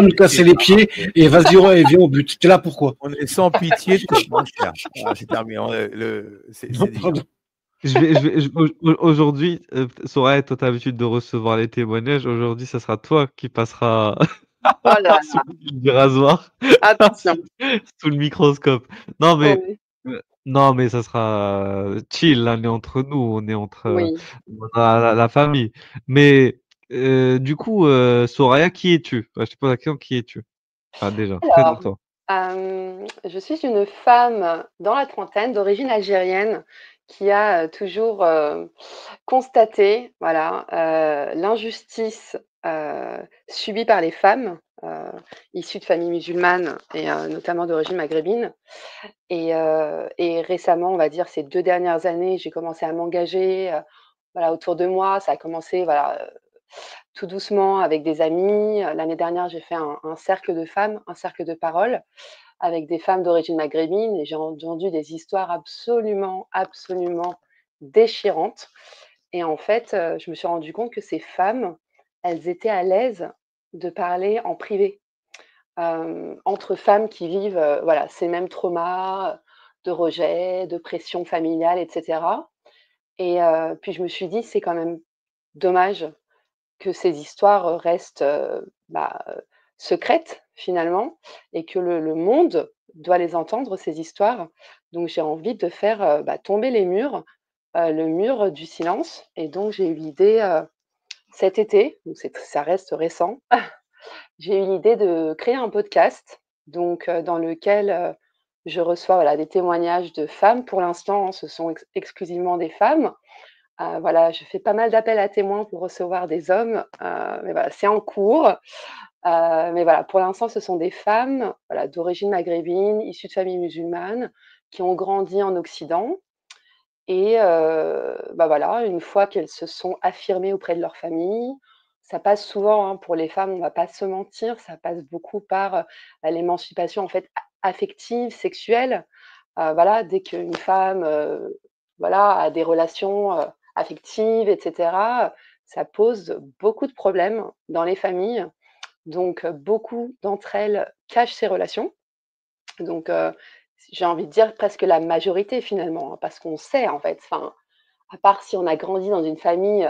nous casser les pieds et vas-y, et viens au but. T'es là pourquoi? On est sans pitié, mon cher. Ah, c'est terminé. C'est dit. Aujourd'hui, Soraya, toi, t'as l'habitude de recevoir les témoignages. Aujourd'hui, ça sera toi qui passera Oh là là. sous du rasoir, Attention. sous le microscope. Non, mais, Oui. non, mais ça sera chill. Là, on est entre nous, on est entre Oui. la famille. Mais du coup, Soraya, qui es-tu? Je te pose la question, qui es-tu? Ah, déjà, Alors, présente-toi. je suis une femme dans la trentaine, d'origine algérienne, qui a toujours constaté voilà, l'injustice subie par les femmes issues de familles musulmanes et notamment d'origine maghrébine. Et récemment, on va dire ces 2 dernières années, j'ai commencé à m'engager voilà, autour de moi. Ça a commencé voilà, tout doucement avec des amis. L'année dernière, j'ai fait un cercle de femmes, un cercle de parole avec des femmes d'origine maghrébine et j'ai entendu des histoires absolument, absolument déchirantes. Et en fait, je me suis rendu compte que ces femmes, elles étaient à l'aise de parler en privé, entre femmes qui vivent, voilà, ces mêmes traumas, de rejet, de pression familiale et cetera. Et puis je me suis dit: «C'est quand même dommage que ces histoires restent, secrètes finalement et que le monde doit les entendre ces histoires». Donc j'ai envie de faire, tomber les murs, le mur du silence et donc j'ai eu l'idée, cet été, donc ça reste récent, j'ai eu l'idée de créer un podcast donc dans lequel, je reçois, voilà, des témoignages de femmes. Pour l'instant, ce sont exclusivement des femmes. Voilà, je fais pas mal d'appels à témoins pour recevoir des hommes, mais voilà, c'est en cours. Mais voilà, pour l'instant, ce sont des femmes, voilà, d'origine maghrébine, issues de familles musulmanes, qui ont grandi en Occident et voilà, une fois qu'elles se sont affirmées auprès de leur famille, ça passe souvent, hein, pour les femmes, on va pas se mentir, ça passe beaucoup par, l'émancipation, en fait, affective, sexuelle. Voilà, dès qu'une femme, voilà, a des relations, affectives et cetera, ça pose beaucoup de problèmes dans les familles. Donc beaucoup d'entre elles cachent ces relations. Donc j'ai envie de dire presque la majorité finalement, hein, parce qu'on sait en fait, enfin, à part si on a grandi dans une famille,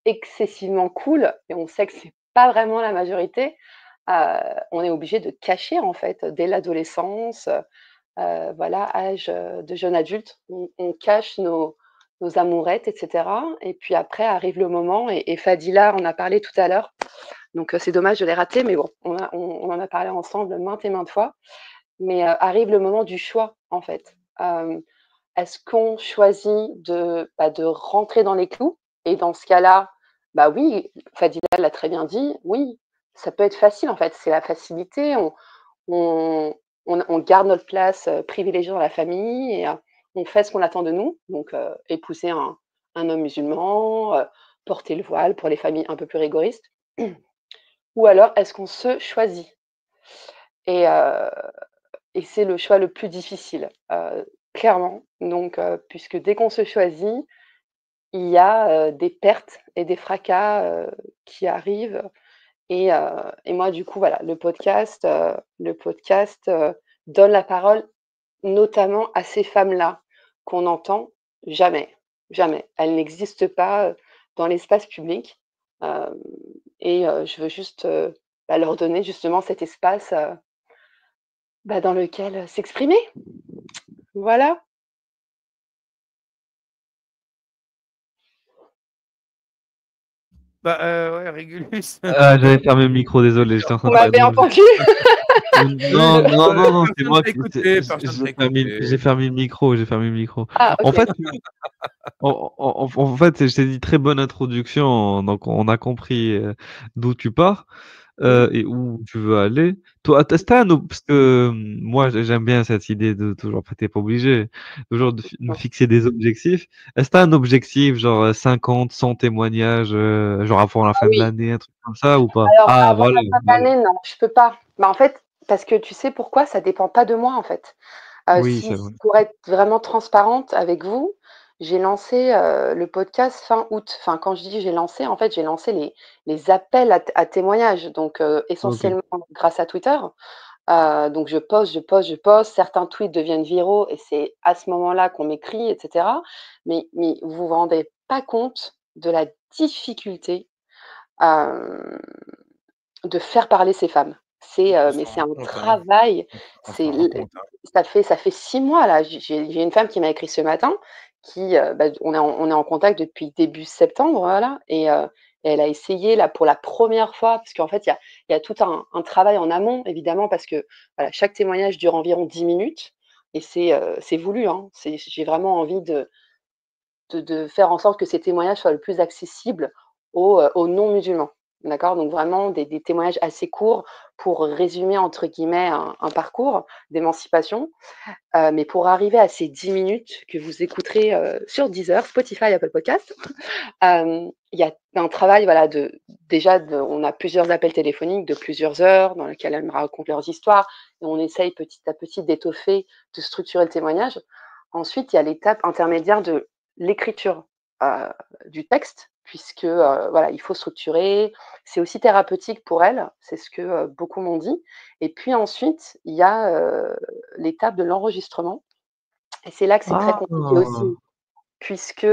excessivement cool et on sait que c'est pas vraiment la majorité, on est obligé de cacher en fait dès l'adolescence, voilà, âge, de jeune adulte, on cache nos amourettes et cetera et puis après arrive le moment et Fadila en a parlé tout à l'heure, donc c'est dommage, je l'ai raté, mais bon, on en a parlé ensemble maintes et maintes fois. Mais arrive le moment du choix, en fait. Est-ce qu'on choisit de rentrer dans les clous? Et dans ce cas-là, bah oui, Fadila l'a très bien dit, oui, ça peut être facile, en fait, c'est la facilité. On on garde notre place, privilégiée dans la famille et on fait ce qu'on attend de nous, donc épouser un homme musulman, porter le voile pour les familles un peu plus rigoristes. Ou alors est-ce qu'on se choisit? Et et c'est le choix le plus difficile, clairement. Donc puisque dès qu'on se choisit, il y a, des pertes et des fracas, qui arrivent et moi du coup voilà, le podcast donne la parole notamment à ces femmes-là qu'on n'entend jamais, jamais. Elles n'existent pas, dans l'espace public, hem et je veux juste, leur donner justement cet espace, dans lequel, s'exprimer. Voilà. Ouais, Régulus. Ah, j'avais fermé le micro, désolé, j'étais en train Vous de faire m'avez entendu? Non, non, non, non, c'est Personne moi t'a qui écouté, personne t'a j'ai écouté. fermé le micro, j'ai fermé le micro. Ah En OK. fait, en fait, je t'ai dit très bonne introduction, donc on a compris d'où tu pars Mmh. et où tu veux aller. Toi, t'as un parce que moi j'aime bien cette idée de toujours, après t'es pas obligé, toujours de fixer des objectifs. Est-ce que t'as un objectif, genre 50, 100 témoignages, genre avant la Ah fin de oui. l'année, un truc comme ça ou pas? Alors Ah avant voilà, la fin de voilà. l'année, non, je peux pas. En fait, parce que tu sais pourquoi? Ça dépend pas de moi, en fait. Oui, Si c'est vrai. pour être vraiment transparente avec vous, j'ai lancé le podcast fin août. Enfin, quand je dis j'ai lancé, en fait, j'ai lancé les appels à témoignages, donc Ok. essentiellement grâce à Twitter. Donc je poste, je poste, je poste. Certains tweets deviennent viraux et c'est à ce moment-là qu'on m'écrit, et cetera. Mais vous vous rendez pas compte de la difficulté, hem, de faire parler ces femmes. On Mais s'en c'est rend un compte, hein. travail, On c'est s'en rend l compte, hein. ça fait 6 mois là. J'ai une femme qui m'a écrit ce matin qui, on est en contact depuis début septembre, voilà et elle a essayé là pour la première fois parce qu'en fait il y a tout un travail en amont évidemment parce que, voilà, chaque témoignage dure environ 10 minutes et c'est voulu, hein. J'ai vraiment envie de faire en sorte que ces témoignages soient le plus accessibles aux non-musulmans. D'accord? Donc vraiment des témoignages assez courts pour «résumer» entre guillemets un parcours d'émancipation. Mais pour arriver à ces 10 minutes que vous écouterez, sur Deezer, Spotify, Apple Podcast, il y a un travail voilà on a plusieurs appels téléphoniques de plusieurs heures dans lesquels elles me racontent leurs histoires et on essaye petit à petit d'étoffer, de structurer le témoignage. Ensuite, il y a l'étape intermédiaire de l'écriture, heu, du texte puisque, voilà, il faut structurer. C'est aussi thérapeutique pour elles, c'est ce que, beaucoup m'ont dit et puis ensuite, il y a, l'étape de l'enregistrement et c'est là que c'est très compliqué Ah, aussi puisque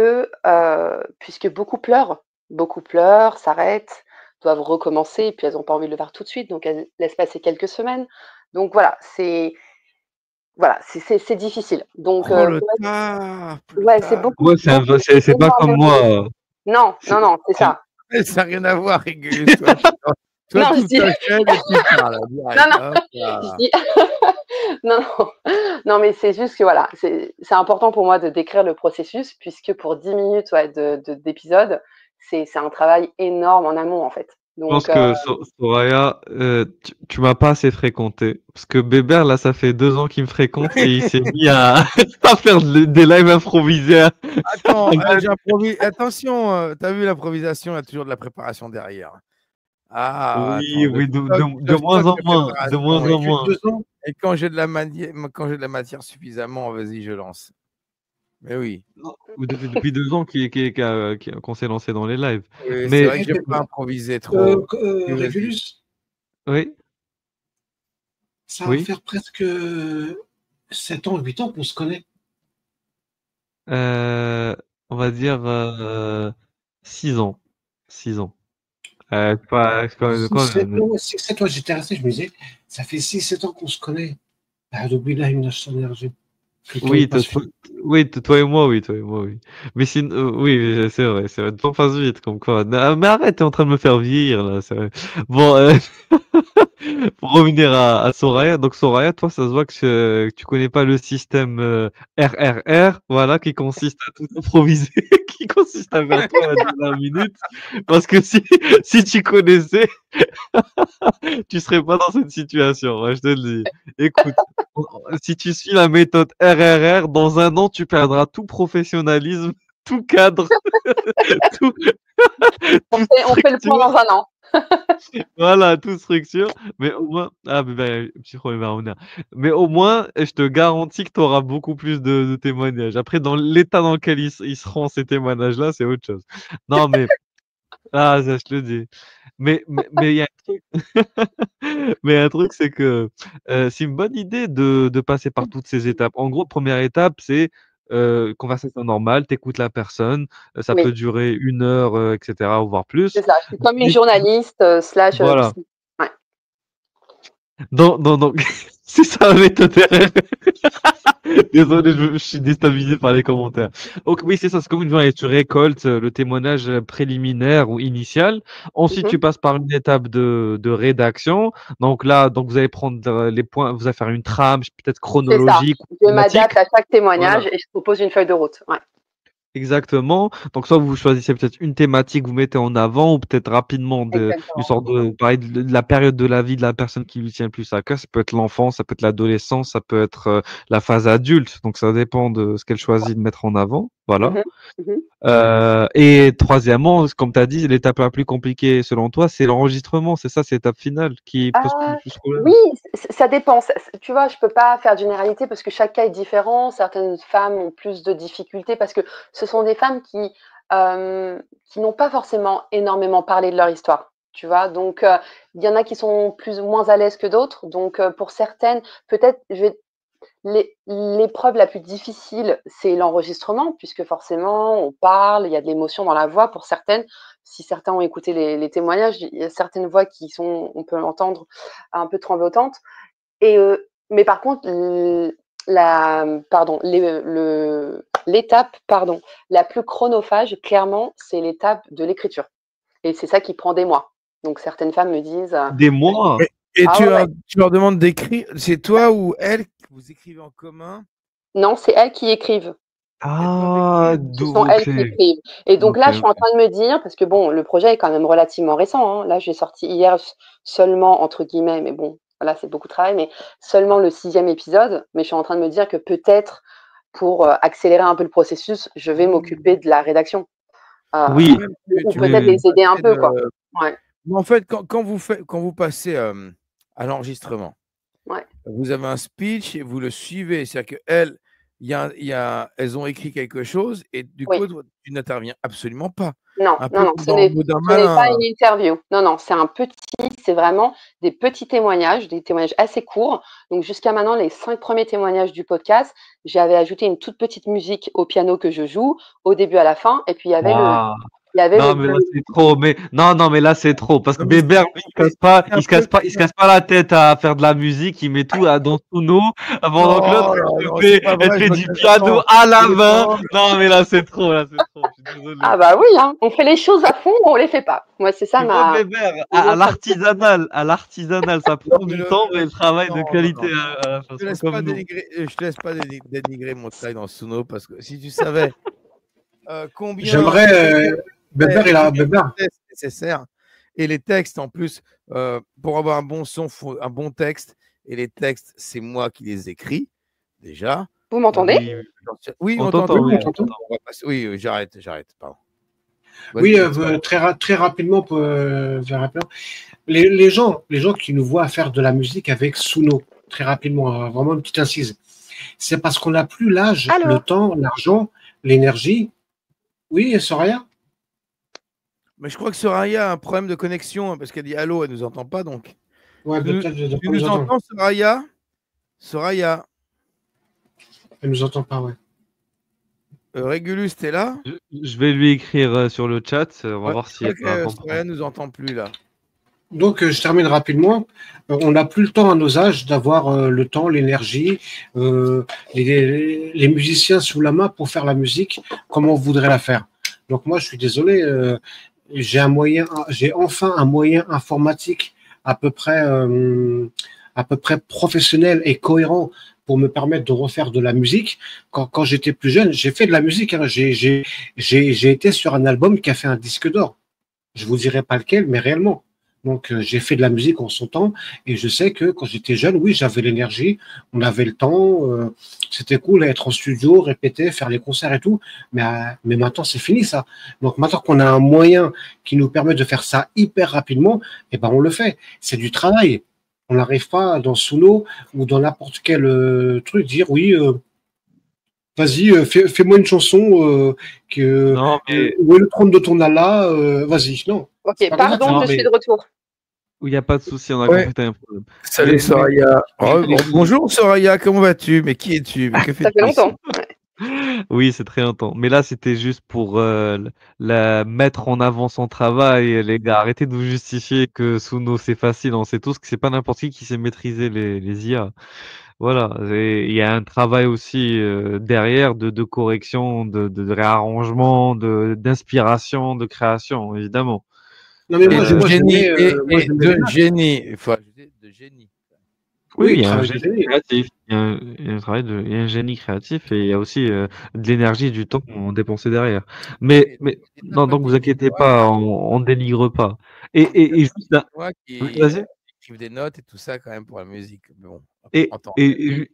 beaucoup pleurent, s'arrêtent, doivent recommencer et puis elles ont pas envie de le faire tout de suite, donc elles laissent passer quelques semaines. Donc c'est difficile. Donc Oh le pour être taf! Le ouais, c'est taf! beaucoup ouais, beaucoup c'est pas comme énormément de moi. non, C'est, non, non, c'est c'est- ça. Eh, ça a rien à voir, Régulus, toi. Toi, Non, tu je ouvres dis ta chaîne et tu parles, non, direct. non, Hop je là. dis non, non, non, mais c'est juste que voilà, c'est important pour moi de décrire le processus puisque pour 10 minutes, ouais, d'épisode, c'est un travail énorme en amont, en fait. Je pense Donc que Soraya, tu m'as pas assez fréquenté. Parce que Bébert, là, ça fait 2 ans qu'il me fréquente et il s'est mis à, à faire des lives improvisés. Attends, j'improvise. Attention, tu vu l'improvisation, il y a toujours de la préparation derrière. Ah, Oui, attends, oui, depuis quand de moins en la moins, de moins préparation Ça en fait moins. 2 ans. et quand j'ai de la matière suffisamment, vas-y, je lance. Mais oui, Ou depuis 2 ans qu'on s'est lancé dans les lives. oui, c'est Mais, vrai que Eh, j'ai mais, pas improvisé trop. Oui, vas-y. Régulus, oui, ça va oui. faire presque 7 ans, 8 ans qu'on se connaît. euh, on va dire 6 ans. 6 ans. Six 7 ans, 6, 7 ans, j'étais resté, je me disais, ça fait 6, 7 ans qu'on se connaît. Ah, depuis là, une énergie. Le temps, il Oui, passe vite. oui, toi et moi, oui, toi et moi, oui. Mais sinon, oui, c'est vrai, c'est vrai. Le temps passe vite, comme quoi. Non, mais arrête, t'es en train de me faire vieillir, là, c'est vrai. Bon, pour revenir à Soraya, donc Soraya, toi, ça se voit que tu connais pas le système RRR, voilà, qui consiste à tout improviser, qui consiste à faire tout à la dernière minute. Parce que si tu connaissais, tu serais pas dans cette situation, ouais, je te le dis. Écoute, si tu suis la méthode RRR, dans un an, tu perdras tout professionnalisme, tout cadre, tout, toute on fait le point structure. dans un an. Voilà, toute structure. Mais au moins, ah, petit problème à revenir. Mais au moins, je te garantis que tu auras beaucoup plus de témoignages. Après, dans l'état dans lequel ils seront ces témoignages-là, c'est autre chose. Non, mais, ah, ça, je te le dis. Mais il y a un truc, mais un truc, c'est que c'est une bonne idée de passer par toutes ces étapes. En gros, première étape, c'est conversation normale, tu écoutes la personne, ça Oui, peut durer 1 heure, etc., ou voire plus. c'est ça. Je suis comme une Et journaliste, slash, voilà. psy. Ouais. Donc, c'est ça la méthode RR. Désolé, je suis déstabilisé par les commentaires. Donc oui, c'est ça, c'est comme une journée. Tu récoltes le témoignage préliminaire ou initial. Ensuite, Mmh. tu passes par une étape de rédaction. Donc là, donc vous allez prendre les points, vous allez faire une trame, peut-être C'est ça. chronologique ou Je thématique. m'adapte à chaque Voilà. témoignage et je propose une feuille de route. Ouais. Exactement. Donc, soit vous choisissez peut-être une thématique, vous mettez en avant, ou peut-être rapidement une Exactement. sorte de, pareil, de la période de la vie de la personne qui lui tient le plus à cœur. Ça peut être l'enfance, ça peut être l'adolescence, ça peut être la phase adulte. Donc, ça dépend de ce qu'elle choisit de mettre en avant. Voilà. Mmh. Mmh. Et troisièmement, comme tu as dit, l'étape la plus compliquée selon toi, c'est l'enregistrement. C'est ça, c'est l'étape finale qui pose plus de problème. Oui, ça dépend. Tu vois, je peux pas faire de généralité parce que chaque cas est différent. Certaines femmes ont plus de difficultés parce que ce sont des femmes qui n'ont pas forcément énormément parlé de leur histoire, tu vois? Donc, il y en a qui sont plus ou moins à l'aise que d'autres. Donc, pour certaines, peut-être, l'épreuve la plus difficile, c'est l'enregistrement, puisque forcément, on parle, il y a de l'émotion dans la voix pour certaines. Si certains ont écouté les témoignages, il y a certaines voix qui sont, on peut l'entendre, un peu tremblotantes. Mais par contre, l'étape, la plus chronophage, clairement, c'est l'étape de l'écriture. Et c'est ça qui prend des mois. Donc, certaines femmes me disent… Des mois? Et Ah ouais. tu leur demandes d'écrire, c'est toi ou elle que vous écrivez en commun? Non, c'est elles qui écrivent. Ah, Ce sont elles qui écrivent. Et donc là, je suis en train de me dire, parce que bon, le projet est quand même relativement récent, hein. Là, j'ai sorti hier seulement, entre guillemets, mais bon, voilà, c'est beaucoup de travail, mais seulement le 6e épisode. Mais je suis en train de me dire que peut-être, pour accélérer un peu le processus, je vais m'occuper de la rédaction. Oui. Ou peut-être les aider un peu, quoi. Ouais. Mais en fait, quand vous passez à l'enregistrement, Ouais. vous avez un speech et vous le suivez. C'est-à-dire qu'elles, elles ont écrit quelque chose et du coup, tu n'interviens absolument pas. Non, ce n'est pas une interview. Non, c'est vraiment des petits témoignages, des témoignages assez courts. Donc, jusqu'à maintenant, les 5 premiers témoignages du podcast, j'avais ajouté une toute petite musique au piano que je joue, au début à la fin, et puis il y avait non, mais là c'est trop. Mais là c'est trop parce que Bébert, il se casse pas la tête à faire de la musique. Il met tout dans Suno pendant que l'autre elle fait du piano à la main. Non, mais là c'est trop. Je suis désolé. Ah bah oui, hein. On fait les choses à fond, on les fait pas. Moi, c'est ça ma. Bébert, à l'artisanal, ça prend du temps, mais le travail de qualité à la façon comme nous. Je te laisse pas dénigrer mon travail dans Suno parce que si tu savais combien. J'aimerais. Bébert, il a Bébert. Nécessaire. Et les textes, en plus, pour avoir un bon son, il faut un bon texte. Et les textes, c'est moi qui les écris, déjà. Vous m'entendez? Oui, on t'entend. Oui, j'arrête, pardon. Oui, très rapidement, les gens qui nous voient faire de la musique avec Suno, très rapidement, vraiment une petite incise, c'est parce qu'on n'a plus l'âge, le temps, l'argent, l'énergie. Oui, Soraya? Mais je crois que Soraya a un problème de connexion parce qu'elle dit allô, elle ne nous entend pas donc. Ouais, tu nous entends, Soraya? Soraya? Elle ne nous entend pas, ouais. Régulus, t'es là? Je vais lui écrire sur le chat. On va voir si elle va comprendre. Soraya ne nous entend plus là. Donc, je termine rapidement. On n'a plus le temps à nos âges d'avoir le temps, l'énergie, les musiciens sous la main pour faire la musique comme on voudrait la faire. Donc, moi, je suis désolé. J'ai enfin un moyen informatique à peu près professionnel et cohérent pour me permettre de refaire de la musique. Quand j'étais plus jeune, j'ai fait de la musique. Hein. J'ai été sur un album qui a fait un disque d'or. Je vous dirai pas lequel, mais réellement. Donc, j'ai fait de la musique en son temps et je sais que quand j'étais jeune, oui, j'avais l'énergie, on avait le temps, c'était cool être en studio, répéter, faire les concerts et tout, mais maintenant, c'est fini ça. Donc, maintenant qu'on a un moyen qui nous permet de faire ça hyper rapidement, eh ben, on le fait. C'est du travail. On n'arrive pas dans Suno ou dans n'importe quel truc dire oui, vas-y, fais-moi une chanson où est le trône de ton Allah, vas-y, non. Ok, pardon, je suis de retour. Il n'y a pas de souci, on a compris un problème. Salut Soraya. Bonjour Soraya, comment vas-tu? Mais qui es-tu? Ça fait longtemps. Oui, c'est très longtemps. Mais là, c'était juste pour mettre en avant son travail. Les gars, arrêtez de vous justifier que Suno, c'est facile. On sait tous que c'est pas n'importe qui sait maîtriser les IA. Voilà, il y a un travail aussi derrière de correction, de réarrangement, d'inspiration, de création, évidemment. Non, mais moi, de génie. Il faut ajouter de génie. Oui, il y a un génie créatif. Il y a un génie créatif et il y a aussi de l'énergie et du temps dépensé derrière. Mais non, donc vous inquiétez pas, on dénigre pas. Et juste là, vas-y. Des notes et tout ça quand même pour la musique. Bon, et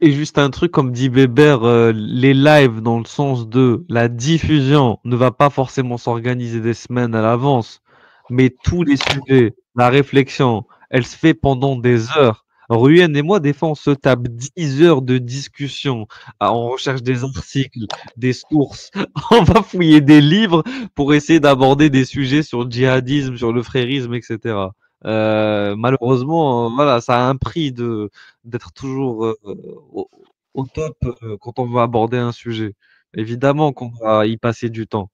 juste un truc comme dit Bébert, les lives dans le sens de la diffusion ne va pas forcément s'organiser des semaines à l'avance, mais tous les sujets, la réflexion, elle se fait pendant des heures Ruyen et moi, des fois, on se tape 10 heures de discussion. On recherche des articles, des sources. On va fouiller des livres pour essayer d'aborder des sujets sur le djihadisme, sur le frérisme, etc. Malheureusement, voilà, ça a un prix d'être toujours au, au top quand on veut aborder un sujet. Évidemment qu'on va y passer du temps.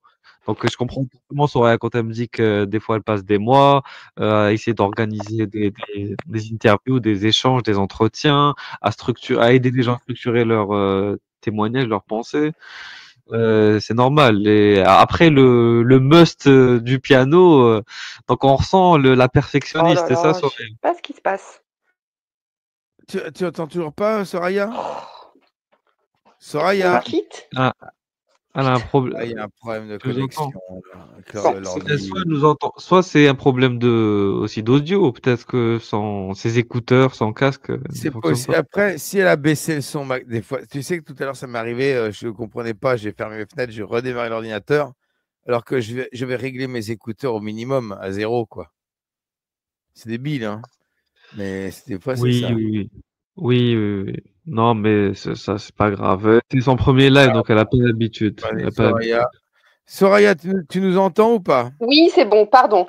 Donc, je comprends totalement Soraya quand elle me dit que des fois, elle passe des mois à essayer d'organiser des interviews, des échanges, des entretiens, à aider les gens à structurer leurs témoignages, leurs pensées. C'est normal. Et après, le must du piano, donc on ressent la Oh perfectionniste, là c'est ça, là, je Soraya? sais pas ce qui se passe. Tu entends toujours pas, Soraya? On me Soraya? quitte? Ah, elle a un problème. Ah, il y a un problème de Tu nous entends? connexion là, avec Bon, l'ordi. Soit elle nous entend, soit c'est un problème aussi d'audio. Peut-être que ses écouteurs, son casque ne C'est fonctionnent possible. pas. Après, si elle a baissé le son, des fois, tu sais que tout à l'heure, ça m'est arrivé, je ne comprenais pas, j'ai fermé mes fenêtres, j'ai redémarré l'ordinateur, alors que je vais régler mes écouteurs au minimum, à 0, quoi. C'est débile, hein. Mais des fois, c'est Oui, ça. oui, oui. Oui, oui, oui. Non, mais ça, c'est pas grave. C'est son premier live, donc elle a pas l'habitude. Elle Allez, a pas l'habitude. Soraya. Soraya, tu nous entends ou pas? oui, c'est bon, pardon.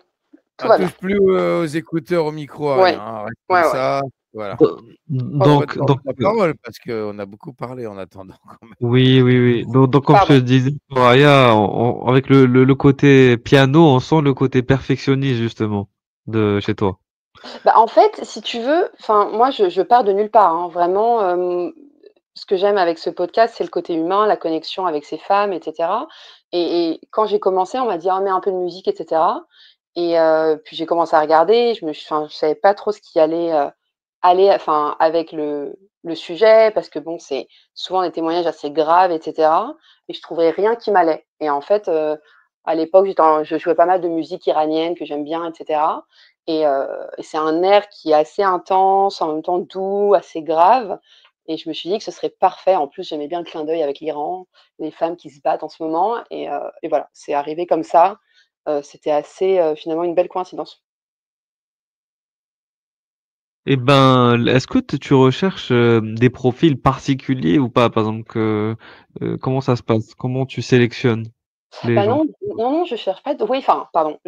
Tout Ah, va bien. touche plus aux écouteurs, au micro, à rien, Ouais, hein. Reste comme ouais, ouais. ça. Voilà. Do- À toi de Donc, prendre donc, la parole, parce qu'on a beaucoup parlé en attendant quand même. oui, oui, oui. Donc, comme je te Pardon. disais, Soraya, avec le côté piano, on sent le côté perfectionniste, justement, de chez toi. Bah, en fait, si tu veux, enfin, moi, je pars de nulle part, hein. Vraiment, ce que j'aime avec ce podcast, c'est le côté humain, la connexion avec ces femmes, et cetera. Et quand j'ai commencé, on m'a dit: «Ah, mets un peu de musique, et cetera». Et puis j'ai commencé à regarder, enfin, je savais pas trop ce qui allait, aller, enfin, avec le sujet parce que bon, c'est souvent des témoignages assez graves, et cetera. Et je trouvais rien qui m'allait. Et en fait, à l'époque, je jouais pas mal de musique iranienne que j'aime bien, et cetera. Et c'est un air qui est assez intense, en même temps doux, assez grave. Et je me suis dit que ce serait parfait. En plus, j'aimais bien le clin d'œil avec l'Iran, les femmes qui se battent en ce moment. Et voilà, c'est arrivé comme ça. C'était assez, finalement, une belle coïncidence. Eh ben, est-ce que tu recherches des profils particuliers ou pas? Par exemple, comment ça se passe? Comment tu sélectionnes les Bah gens? non, non, non, je cherche pas de, oui, enfin, pardon,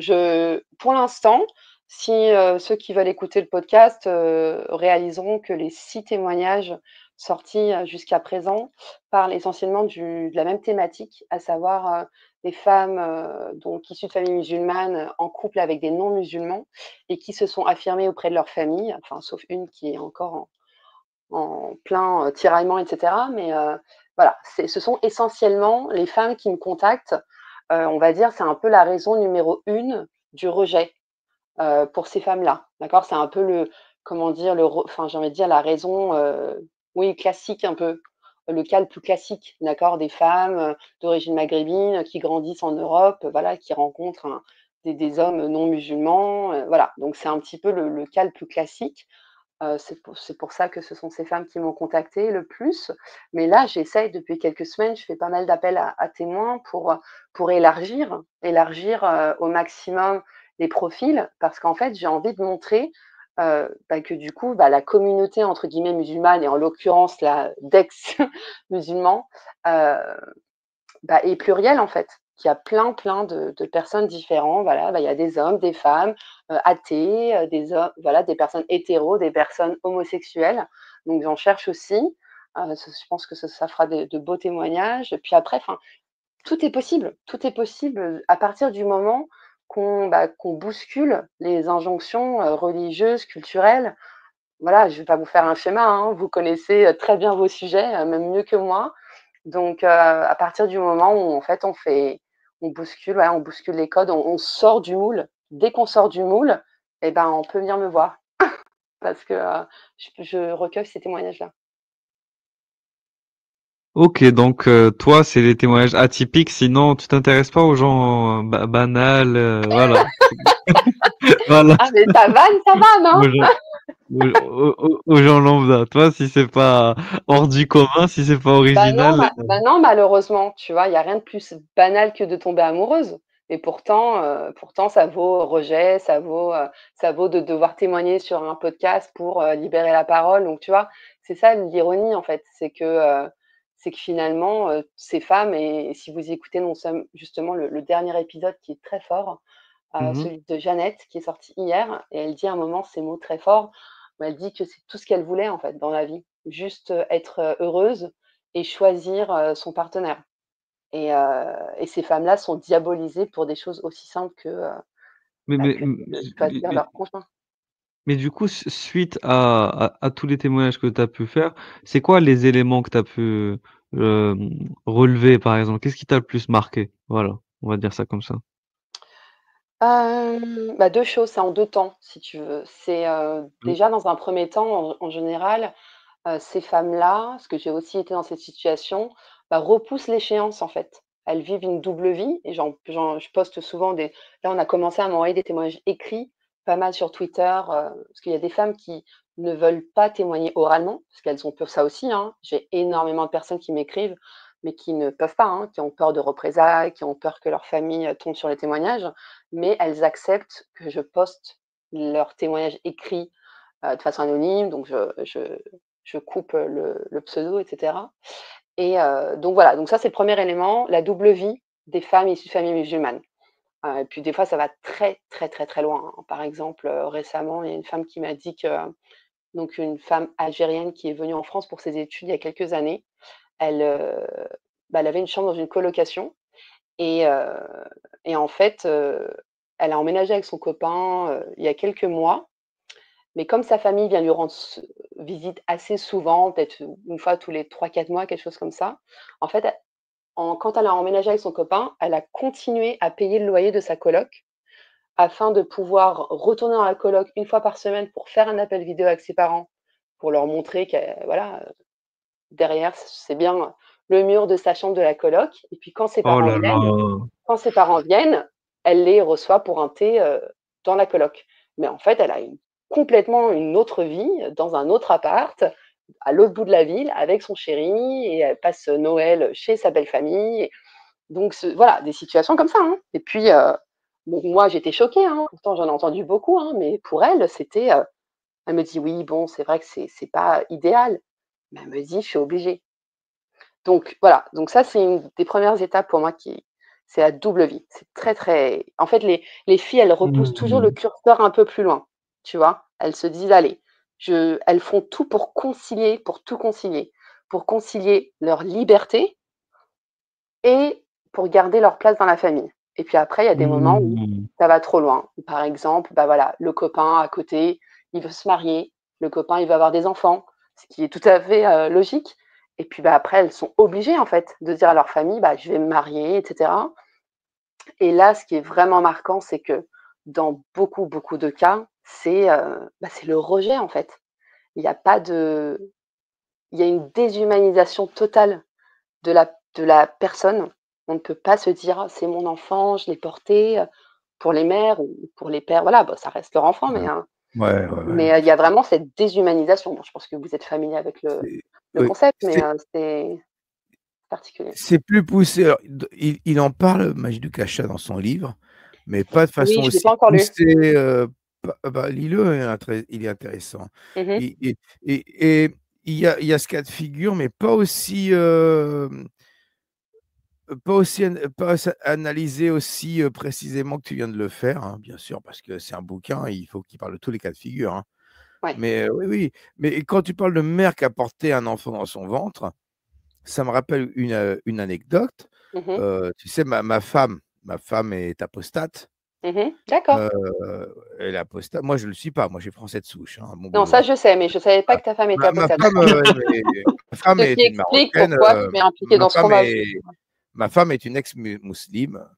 pour l'instant, si, ceux qui veulent écouter le podcast, réaliseront que les 6 témoignages sortis, jusqu'à présent parlent essentiellement de la même thématique, à savoir, des femmes, donc issues de familles musulmanes, en couple avec des non-musulmans et qui se sont affirmées auprès de leur famille, enfin, sauf une qui est encore en plein, tiraillement, et cetera. Mais, voilà, ce sont essentiellement les femmes qui me contactent. On va dire, c'est un peu la raison numéro 1 du rejet, pour ces femmes-là, d'accord? C'est un peu comment dire? Enfin, j'ai envie de dire la raison, oui, classique un peu, le cas le plus classique, d'accord? Des femmes, d'origine maghrébine qui grandissent en Europe, voilà, qui rencontrent des hommes non musulmans, voilà. Donc c'est un petit peu le cas le plus classique. C'est pour ça que ce sont ces femmes qui m'ont contactée le plus. Mais là, j'essaye depuis quelques semaines, je fais pas mal d'appels à témoins pour élargir, au maximum les profils parce qu'en fait, j'ai envie de montrer, bah, que du coup, bah, la communauté entre guillemets «musulmane» et en l'occurrence là, d'ex-musulmans, heu bah, et pluriel en fait. Il y a plein, plein de personnes différentes, voilà, bah, il y a des hommes, des femmes, athées, des hommes, voilà, des personnes hétéros, des personnes homosexuelles. Donc j'en cherche aussi. Je pense que ça fera de beaux témoignages. Et puis après, enfin, tout est possible, à partir du moment qu'on bouscule les injonctions, religieuses, culturelles. Voilà, je ne vais pas vous faire un schéma, hein, vous connaissez, très bien vos sujets, même mieux que moi. Donc, à partir du moment où en fait on bouscule, voilà, on bouscule les codes, on sort du moule. Dès qu'on sort du moule, et ben, on peut venir me voir parce que, je recueille ces témoignages-là. Ok, donc toi, c'est les témoignages atypiques, sinon tu t'intéresses pas aux gens banals, voilà. Voilà, Ah mais ça vanne, hein? aux gens, aux gens lambda. Toi, si c'est pas hors du commun, si c'est pas original, Bah non, malheureusement, tu vois? Il y a rien de plus banal que de tomber amoureuse. Et pourtant ça vaut rejet, ça vaut de devoir témoigner sur un podcast pour, libérer la parole. Donc tu vois? C'est ça l'ironie en fait, c'est que finalement, ces femmes et si vous écoutez non seul justement le dernier épisode qui est très fort, Mmh. celui de Jeannette qui est sorti hier et elle dit à un moment ces mots très forts, où elle dit que c'est tout ce qu'elle voulait en fait dans la vie, juste, être, heureuse et choisir, son partenaire et ces femmes-là sont diabolisées pour des choses aussi simples Mais mais que mmh, de j choisir leur conjoint. mais du coup, suite à tous les témoignages que tu as pu faire, c'est quoi les éléments que tu as pu, relever, par exemple? Qu'est-ce qui t'a le plus marqué? Voilà, on va dire ça comme ça. Bah, 2 choses, c'est en 2 temps si tu veux. C'est, Oui. déjà dans un premier temps en général, ces femmes-là, parce que j'ai aussi été dans cette situation, bah, repoussent l'échéance, en fait. Elles vivent une double vie et je poste souvent des là, on a commencé à m'envoyer des témoignages écrits, pas mal sur Twitter, parce qu'il y a des femmes qui ne veulent pas témoigner oralement, parce qu'elles ont peur ça aussi, hein. J'ai énormément de personnes qui m'écrivent, mais qui ne peuvent pas, hein, qui ont peur de représailles, qui ont peur que leur famille, tombe sur les témoignages, mais elles acceptent que je poste leurs témoignages écrits, de façon anonyme, donc je coupe, le pseudo et cetera et donc voilà, donc ça, c'est le premier élément, la double vie des femmes issues de familles musulmanes. Et puis des fois, ça va très, très, très, très loin, hein. Par exemple, récemment, il y a une femme qui m'a dit que donc une femme algérienne qui est venue en France pour ses études il y a quelques années, elle, bah, elle avait une chambre dans une colocation et heu et en fait, elle a emménagé avec son copain, il y a quelques mois mais comme sa famille vient lui rendre visite assez souvent, peut-être une fois tous les 3 4 mois, quelque chose comme ça, en fait, quand elle a emménagé avec son copain, elle a continué à payer le loyer de sa coloc afin de pouvoir retourner dans la coloc une fois par semaine pour faire un appel vidéo avec ses parents, pour leur montrer que voilà, derrière, c'est bien le mur de sa chambre de la coloc. Et puis Oh là là! quand ses parents viennent, elle les reçoit pour un thé, dans la coloc. Mais en fait, elle a complètement une autre vie, dans un autre appart, à l'autre bout de la ville, avec son chéri et elle passe, Noël chez sa belle famille. Donc voilà, des situations comme ça, hein. Et puis, bon, moi, j'étais choquée, hein, pourtant j'en ai entendu beaucoup, hein, mais pour elle, elle me dit: «Oui, bon, c'est vrai que c'est pas idéal», mais elle me dit: «Je suis obligée». Donc voilà, donc ça, c'est une des premières étapes pour moi qui c'est la double vie. C'est très, très en fait, les filles, elles repoussent toujours le Mmh. curseur un peu plus loin, tu vois? Elles se disent: «Allez, je» elles font tout pour concilier, pour tout concilier, pour concilier leur liberté et pour garder leur place dans la famille. Et puis après, il y a des moments où Mmh. ça va trop loin. Par exemple, bah, voilà, le copain à côté, il veut se marier, le copain, il veut avoir des enfants, ce qui est tout à fait, logique. Et puis, bah, après, elles sont obligées, en fait, de dire à leur famille: «Bah, je vais me marier» et cetera. Et là, ce qui est vraiment marquant, c'est que dans beaucoup, beaucoup de cas, c'est le rejet, en fait. Il y a pas de il y a une déshumanisation totale de la personne. On ne peut pas se dire: «Ah, c'est mon enfant, je l'ai porté», pour les mères ou pour les pères, voilà, bah, ça reste leur enfant, Ouais, ouais, ouais, ouais. il y a vraiment cette déshumanisation. Bon, je pense que vous êtes familier avec C'est le oui, concept, mais c'est particulier. c'est plus poussé. Alors, il en parle, Majid Kacha, dans son livre, mais pas de façon Oui, je l'ai aussi pas encore lu. poussée, bah, lis-le, il est intéressant. Mmh mh. Et et il y a ce cas de figure, mais pas aussi, pas analysé aussi, précisément que tu viens de le faire, hein, bien sûr, parce que c'est un bouquin, il faut qu'il parle de tous les cas de figure, hein. Ouais. Mais oui, oui, mais quand tu parles de mère qui a porté un enfant dans son ventre, ça me rappelle une anecdote. Mmh mh. Tu sais, ma femme est apostate, Mmh mh. D'accord. heu, elle est apostate. Moi, je ne le suis pas, moi, je suis français de souche, hein, Non, ça mongolois. je sais, mais je savais pas Voilà. que ta femme était Ma apostate. femme, ma femme Ce qui est une explique Marocaine, pourquoi tu es impliqué dans ce combat aussi. ma femme est une ex-musulmane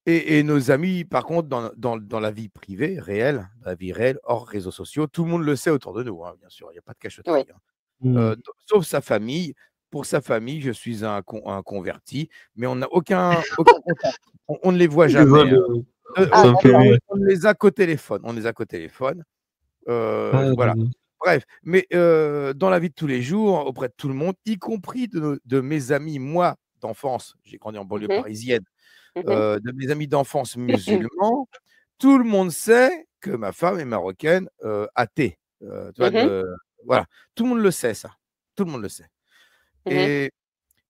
et D'accord. nos amis, par contre, dans la vie privée, réelle, dans la vie réelle, hors réseaux sociaux, tout le monde le sait autour de nous, hein, bien sûr, il y a pas de Oui. cachotterie, hein. Mmh. D Sauf sa famille. Pour sa famille, je suis un converti, mais on n'a aucun contact. On ne les voit jamais, Désolé, hein. Ah ça me fait d'accord. rire. On les a qu'au téléphone, Ah là voilà. là. Bref, mais dans la vie de tous les jours, auprès de tout le monde, y compris de mes amis, moi, d'enfance, j'ai grandi en banlieue Mhm. parisienne, Mhm. de mes amis d'enfance musulmans, tout le monde sait que ma femme est marocaine, athée. Tu vois, Mhm. voilà, tout le monde le sait ça, tout le monde le sait. Mhm.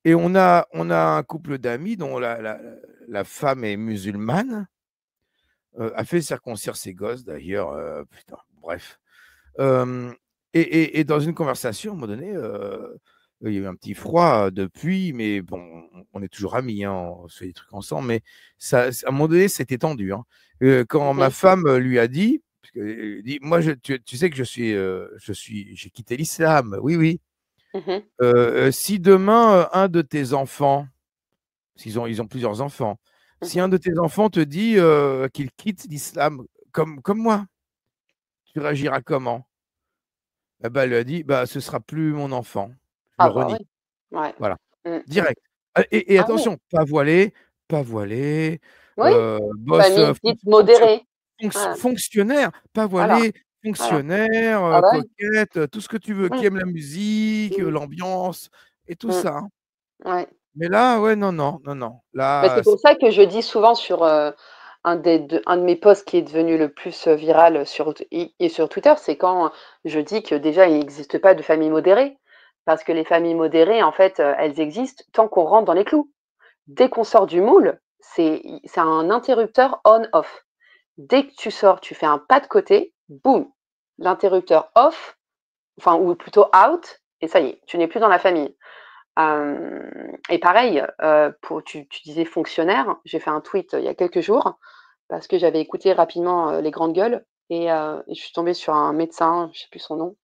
Et on a un couple d'amis dont la femme est musulmane, a fait circoncire ses gosses d'ailleurs, putain, bref. Hem et dans une conversation, à un moment donné, il y a eu un petit froid depuis, mais bon, on est toujours amis, hein, on se fait des trucs ensemble, mais ça à un moment donné, c'était tendu, hein. Quand ma Mhm. femme, lui a dit, parce qu'elle dit: «Moi, tu sais que j'ai quitté l'islam, oui, oui. Mhm. Si demain, un de tes enfants», parce qu'ils ont plusieurs enfants, «si un Mhm. de tes enfants te dit, qu'il quitte l'islam comme moi, tu réagiras comment?» Eh ben, elle lui a dit: «Bah, ce sera plus mon enfant, je le Ah bah oui. renie». Ouais. Voilà, Mm. direct. Et Ah oui. attention, pas voilé, pas voilé, Oui. boss, Famille dite modérée. Ouais. fonctionnaire, pas Voilà. voilé, Voilà. fonctionnaire, Ah bah oui. coquette, tout ce que tu veux, qui Mm. aime la musique, Mm. l'ambiance et tout Mm. ça, hein. Ouais. Mais là, ouais, non, non, non, non, Bah, là, c'est pour ça que je dis souvent sur un de mes posts qui est devenu le plus viral sur Twitter, c'est quand je dis que déjà il n'existe pas de famille modérée. Parce que les familles modérées, en fait, elles existent tant qu'on rentre dans les clous. Dès qu'on sort du moule, c'est un interrupteur on-off. Dès que tu sors, tu fais un pas de côté, boum, l'interrupteur off, enfin, ou plutôt out, et ça y est, tu n'es plus dans la famille. Et pareil, tu disais fonctionnaire, j'ai fait un tweet il y a quelques jours parce que j'avais écouté rapidement les grandes gueules et je suis tombée sur un médecin, je sais plus son nom,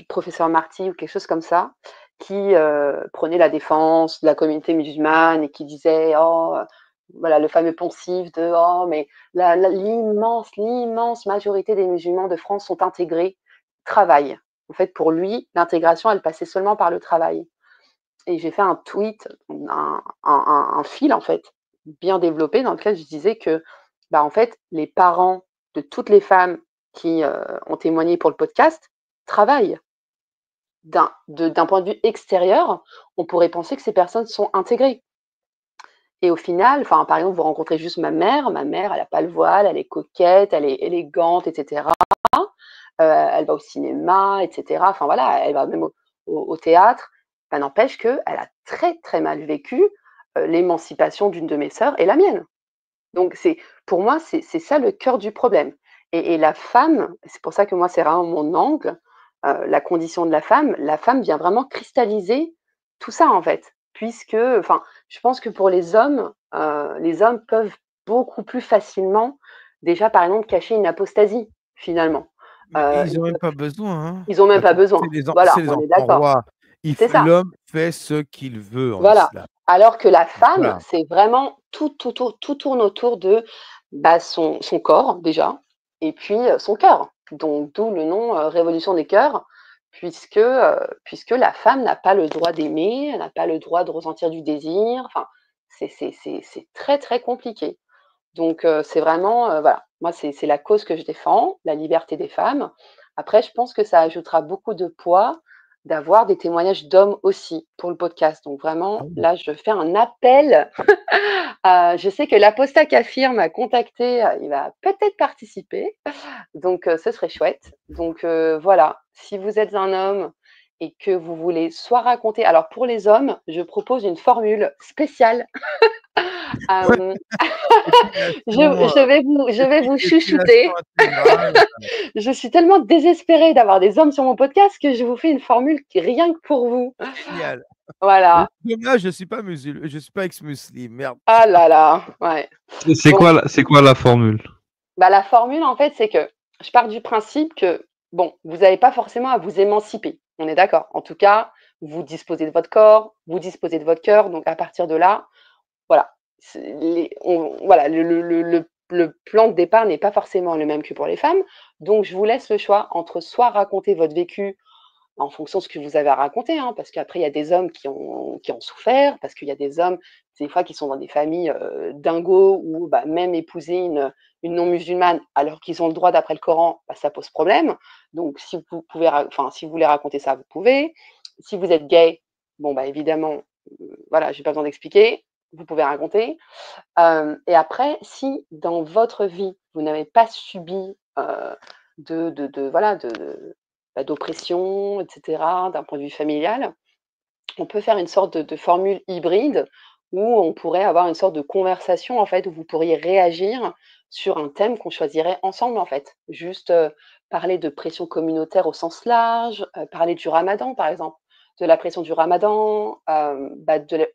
professeur Marty ou quelque chose comme ça, qui prenait la défense de la communauté musulmane et qui disait oh voilà le fameux poncif de oh mais l'immense majorité des musulmans de France sont intégrés, travaillent. En fait, pour lui, l'intégration, elle passait seulement par le travail. Et j'ai fait un tweet, un fil en fait, bien développé dans lequel je disais que, bah, en fait, les parents de toutes les femmes qui ont témoigné pour le podcast travaillent. D'un point de vue extérieur, on pourrait penser que ces personnes sont intégrées. Et au final, enfin, par exemple, vous rencontrez juste ma mère, elle n'a pas le voile, elle est coquette, elle est élégante, etc. Elle va au cinéma, etc. Enfin voilà, elle va même au théâtre. Ça n'empêche qu'elle a très très mal vécu l'émancipation d'une de mes sœurs et la mienne. Donc pour moi, c'est ça le cœur du problème. Et la femme, c'est pour ça que moi, c'est vraiment mon angle, la condition de la femme vient vraiment cristalliser tout ça, en fait. Puisque, enfin, je pense que pour les hommes peuvent beaucoup plus facilement, déjà, par exemple, cacher une apostasie, finalement. mais ils Ils ont même peuvent, pas besoin, hein. ils ont même pas Attends, besoin. Voilà, c'est les on est enfants d'accord. rois. C'est ça. L'homme fait ce qu'il veut en Voilà. islam. Alors que la femme, Voilà. c'est vraiment tout tourne autour de bah, son corps déjà, et puis son cœur. Donc d'où le nom Révolution des cœurs, puisque la femme n'a pas le droit d'aimer, elle n'a pas le droit de ressentir du désir. Enfin, c'est très très compliqué. Donc c'est vraiment voilà, moi c'est la cause que je défends, la liberté des femmes. Après, je pense que ça ajoutera beaucoup de poids d'avoir des témoignages d'hommes aussi pour le podcast. Donc Ah vraiment, oui. là, je fais un appel. Je sais que l'Apostat Kafir m'a contacté, il va peut-être participer, donc ce serait chouette. Donc voilà, si vous êtes un homme et que vous voulez soit raconter, alors pour les hommes, je propose une formule spéciale. Euh, Épilation, je vais vous épilation chouchouter. intégrale. Je suis tellement désespérée d'avoir des hommes sur mon podcast que je vous fais une formule qui est rien que pour vous. Génial. Voilà. Dommage, je suis pas ex-muslim, merde. Ah là là, ouais. C'est Bon, quoi, c'est quoi la formule? bah la formule, en fait, c'est que je pars du principe que, bon, vous n'avez pas forcément à vous émanciper. On est d'accord. En tout cas, vous disposez de votre corps, vous disposez de votre cœur. Donc, à partir de là, voilà. Voilà, le plan de départ n'est pas forcément le même que pour les femmes. Donc, je vous laisse le choix entre soit raconter votre vécu en fonction de ce que vous avez à raconter, hein, parce qu'après, il y a des hommes qui ont souffert, parce qu'il y a des hommes, des fois, qui sont dans des familles dingos ou bah, même épouser une non-musulmane alors qu'ils ont le droit d'après le Coran, bah, ça pose problème. Donc, si vous pouvez, si vous voulez raconter ça, vous pouvez. Si vous êtes gay, bon, bah, évidemment, voilà, j'ai pas besoin d'expliquer, vous pouvez raconter. Et après, si dans votre vie, vous n'avez pas subi d'oppression, etc., d'un point de vue familial, on peut faire une sorte de formule hybride où on pourrait avoir une sorte de conversation, en fait, où vous pourriez réagir sur un thème qu'on choisirait ensemble, en fait. Juste parler de pression communautaire au sens large, parler du ramadan, par exemple, de la pression du ramadan,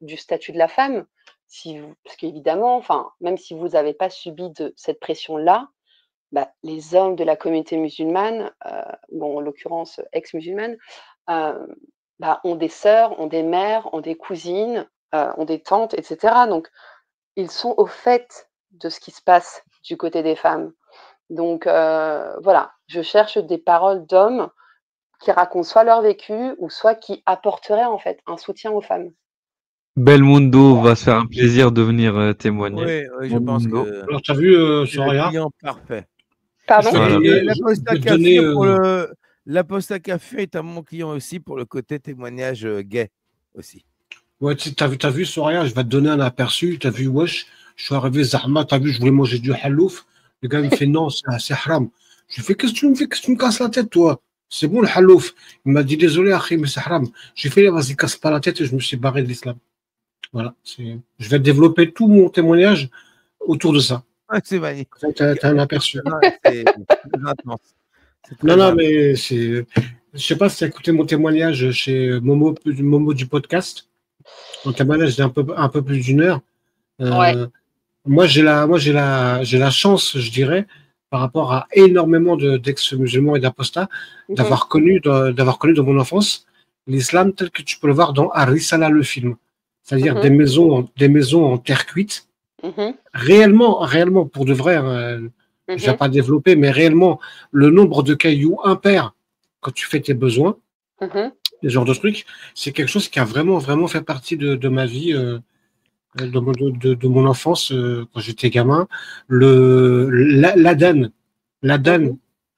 du statut de la femme. Parce qu'évidemment, enfin, même si vous n'avez pas subi de cette pression-là, les hommes de la communauté musulmane, ou en l'occurrence ex-musulmane, ont des sœurs, ont des mères, ont des cousines, ont des tantes, etc. Donc, ils sont au fait de ce qui se passe du côté des femmes. Donc, voilà, je cherche des paroles d'hommes qui racontent soit leur vécu ou soit qui apporteraient en fait un soutien aux femmes. Belmondo va se faire un plaisir de venir témoigner. Oui, je pense Belmondo. que Alors, tu as vu, c'est le Soraya, client parfait. Pardon? je vais Voilà. te donner- La je Posta vais te Café donner, la Posta Café est un bon client aussi pour le côté témoignage gay aussi. ouais, t'as vu, Soraya, je vais te donner un aperçu. T'as vu, wesh, je suis arrivé, Zahma, t'as vu, je voulais manger du halouf. Le gars, il me fait non, c'est haram. Je lui fais, qu'est-ce que tu me fais? Qu'est-ce que tu me casses la tête, toi? C'est bon le halouf. Il m'a dit, désolé, Akhi, mais c'est haram. J'ai fait, vas-y, casse pas la tête et je me suis barré de l'islam. Voilà. Je vais développer tout mon témoignage autour de ça. Ouais, c'est magnifique. T'as un aperçu. Non, c'est très intense. C'est très Non, non, intense. mais c'est. Je sais pas si tu as écouté mon témoignage chez Momo du podcast. Mon témoignage est un peu plus d'une heure. Ouais. Moi, j'ai la chance, je dirais, par rapport à énormément d'ex-musulmans et d'apostats, d'avoir connu dans mon enfance l'islam tel que tu peux le voir dans Ar-Risala, le film. C'est-à-dire des maisons en terre cuite. Réellement, pour de vrai, je n'ai pas développé, mais réellement, le nombre de cailloux impairs quand tu fais tes besoins, ce genre de trucs, c'est quelque chose qui a vraiment, vraiment fait partie de ma vie, de mon enfance, quand j'étais gamin. L'Adan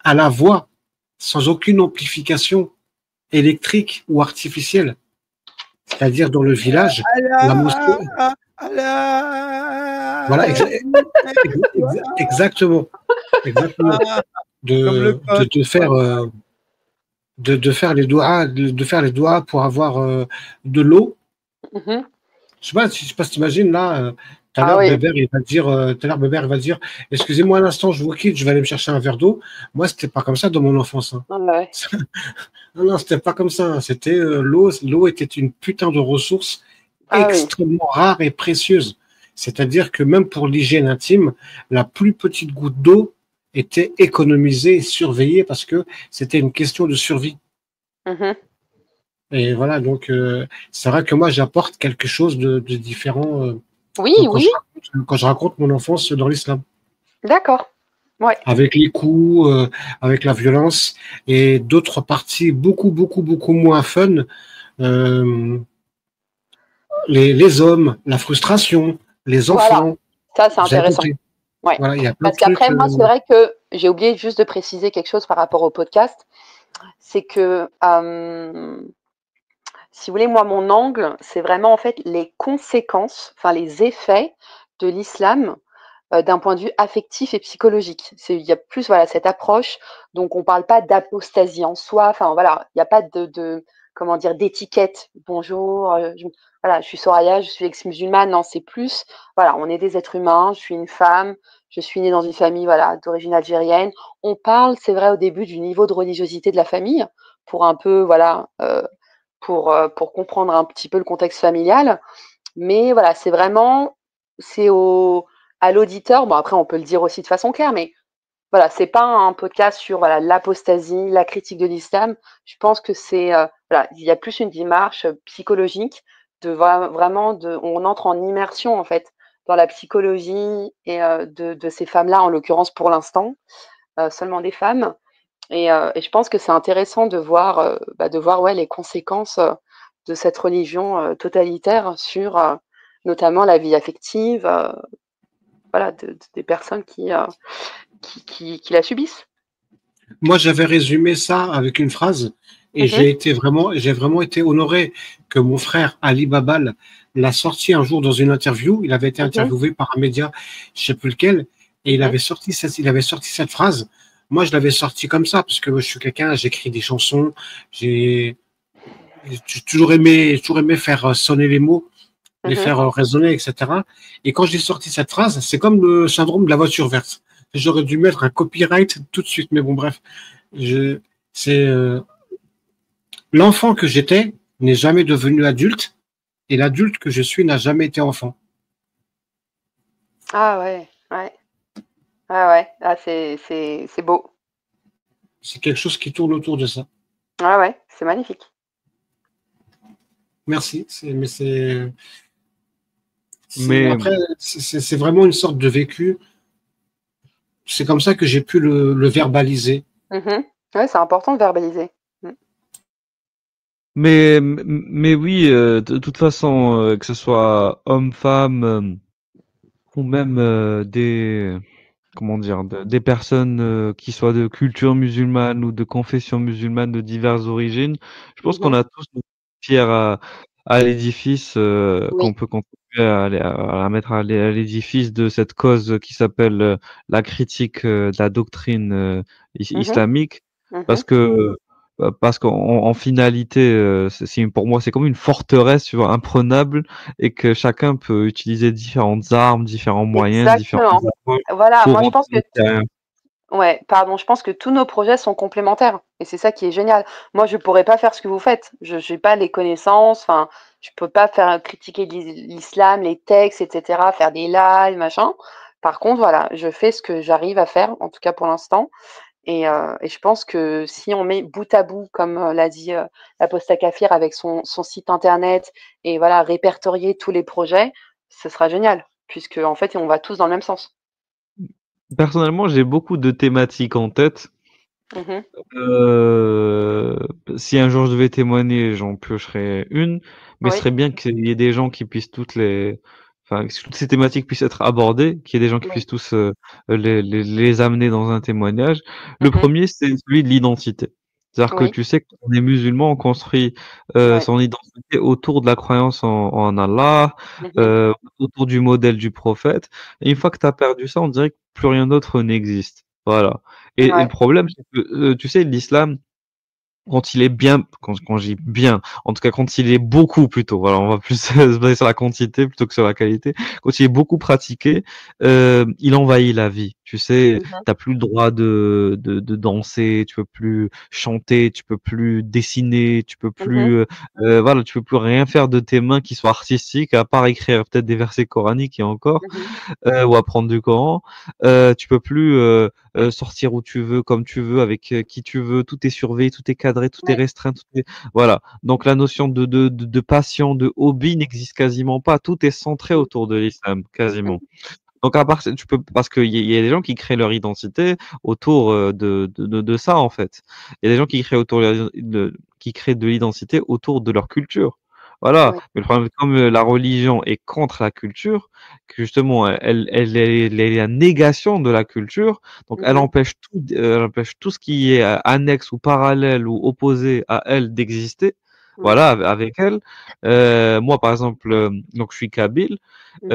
à la voix, sans aucune amplification électrique ou artificielle. C'est-à-dire dans le village, la mosquée. Voilà, exactement. De faire les doigts pour avoir de l'eau. Je sais pas si tu imagines là. Tout à l'heure, Bébert, il va dire, excusez-moi un instant, je vous quitte, je vais aller me chercher un verre d'eau. Moi, c'était pas comme ça dans mon enfance. Hein. Ouais. Non, c'était pas comme ça. C'était l'eau. L'eau était une putain de ressource extrêmement rare et précieuse. C'est-à-dire que même pour l'hygiène intime, la plus petite goutte d'eau était économisée et surveillée parce que c'était une question de survie. Et voilà, donc c'est vrai que moi j'apporte quelque chose de différent quand je raconte mon enfance dans l'islam. D'accord. Ouais. Avec les coups, avec la violence et d'autres parties beaucoup moins fun. Les hommes, la frustration, les enfants. Voilà. Ça, c'est intéressant. Ouais. Voilà, y a parce qu'après, moi, c'est vrai que j'ai oublié juste de préciser quelque chose par rapport au podcast. C'est que, si vous voulez, moi, mon angle, c'est vraiment en fait les conséquences, enfin les effets de l'islam d'un point de vue affectif et psychologique. Il y a plus cette approche, donc on ne parle pas d'apostasie en soi, enfin voilà, il n'y a pas d'étiquette. Bonjour, je suis Soraya, je suis ex-musulmane. Non, c'est plus, voilà, on est des êtres humains, je suis une femme, je suis née dans une famille d'origine algérienne. On parle, c'est vrai, au début du niveau de religiosité de la famille, pour un peu, pour comprendre un petit peu le contexte familial. Mais voilà, c'est vraiment, à l'auditeur, bon après on peut le dire aussi de façon claire, mais voilà, c'est pas un podcast sur l'apostasie, la critique de l'islam. Je pense que il y a plus une démarche psychologique on entre en immersion en fait dans la psychologie et de ces femmes-là, en l'occurrence pour l'instant, seulement des femmes. Et je pense que c'est intéressant de voir les conséquences de cette religion totalitaire sur notamment la vie affective, des personnes qui la subissent. Moi, j'avais résumé ça avec une phrase Et j'ai vraiment été honoré que mon frère Ali Babal l'a sorti un jour dans une interview. Il avait été interviewé par un média, je sais plus lequel, et il avait sorti cette phrase. Moi, je l'avais sorti comme ça parce que je suis quelqu'un, j'écris des chansons, j'ai toujours aimé faire sonner les mots, les faire résonner, etc. Et quand j'ai sorti cette phrase, c'est comme le syndrome de la voiture verte. J'aurais dû mettre un copyright tout de suite, mais bon, bref. C'est l'enfant que j'étais n'est jamais devenu adulte, et l'adulte que je suis n'a jamais été enfant. Ah ouais, ouais. Ah ouais, ah, c'est beau. C'est quelque chose qui tourne autour de ça. Ah ouais, c'est magnifique. Merci. Mais Après, c'est vraiment une sorte de vécu. C'est comme ça que j'ai pu le verbaliser. Ouais, c'est important de verbaliser. mais oui, de toute façon, que ce soit homme, femme, ou même comment dire, des personnes qui soient de culture musulmane ou de confession musulmane de diverses origines, je pense qu'on a tous notre pierre à l'édifice Oui. qu'on peut contribuer à mettre à l'édifice de cette cause qui s'appelle la critique de la doctrine islamique, parce que parce qu'en finalité, pour moi, c'est comme une forteresse, tu vois, imprenable, et que chacun peut utiliser différentes armes, différents moyens, différentes Exactement. approches Voilà, pour moi je rentrer pense à que l'intérieur. ouais, pardon, je pense que tous nos projets sont complémentaires et c'est ça qui est génial. Moi, je pourrais pas faire ce que vous faites. Je n'ai pas les connaissances, enfin, je peux pas faire critiquer l'islam, les textes, etc., faire des lives, machin. Par contre, voilà, je fais ce que j'arrive à faire, en tout cas pour l'instant. Et je pense que si on met bout à bout, comme l'a dit l'Apostat Kafir avec son site internet, et voilà, répertorier tous les projets, ce sera génial, puisque en fait, on va tous dans le même sens. Personnellement, j'ai beaucoup de thématiques en tête. Mhm. Euh, Si un jour je devais témoigner, j'en piocherais une, mais ce Oui, serait bien qu'il y ait des gens qui puissent enfin, que toutes ces thématiques puissent être abordées, qu'il y ait des gens qui oui. puissent tous les amener dans un témoignage. Le Mhm. premier, c'est celui de l'identité. C'est-à-dire que Oui, tu sais qu'on est musulman, on construit ouais. son identité autour de la croyance en Allah, Mhm. autour du modèle du prophète. Et une fois que tu as perdu ça, on dirait que plus rien d'autre n'existe. Voilà. Et le Ouais. problème, c'est que, tu sais, l'islam, quand il est bien, quand je dis bien, en tout cas quand il est beaucoup plutôt, voilà, on va plus se baser sur la quantité plutôt que sur la qualité. Quand il est beaucoup pratiqué, il envahit la vie. Tu sais, Mhm. t'as plus le droit de danser, tu peux plus chanter, tu peux plus dessiner, tu peux Mhm. plus, voilà, tu peux plus rien faire de tes mains qui soient artistiques, à part écrire peut-être des versets coraniques et encore Mhm. ou apprendre du Coran. Tu peux plus sortir où tu veux, comme tu veux, avec qui tu veux. Tout est surveillé, tout est cadré, tout est Ouais. restreint. Voilà. Donc la notion de passion, de hobby n'existe quasiment pas. Tout est centré Mhm. autour de l'islam, quasiment. Donc à part, tu peux, parce qu'il y a des gens qui créent leur identité autour de ça en fait. Il y a des gens qui créent qui créent de l'identité autour de leur culture. Voilà. Ouais. Mais le problème, comme la religion est contre la culture, que justement elle est la négation de la culture, donc Mhm. elle empêche tout ce qui est annexe ou parallèle ou opposé à elle d'exister. Ouais. Voilà, avec elle. Moi, par exemple, donc je suis kabyle. Mhm.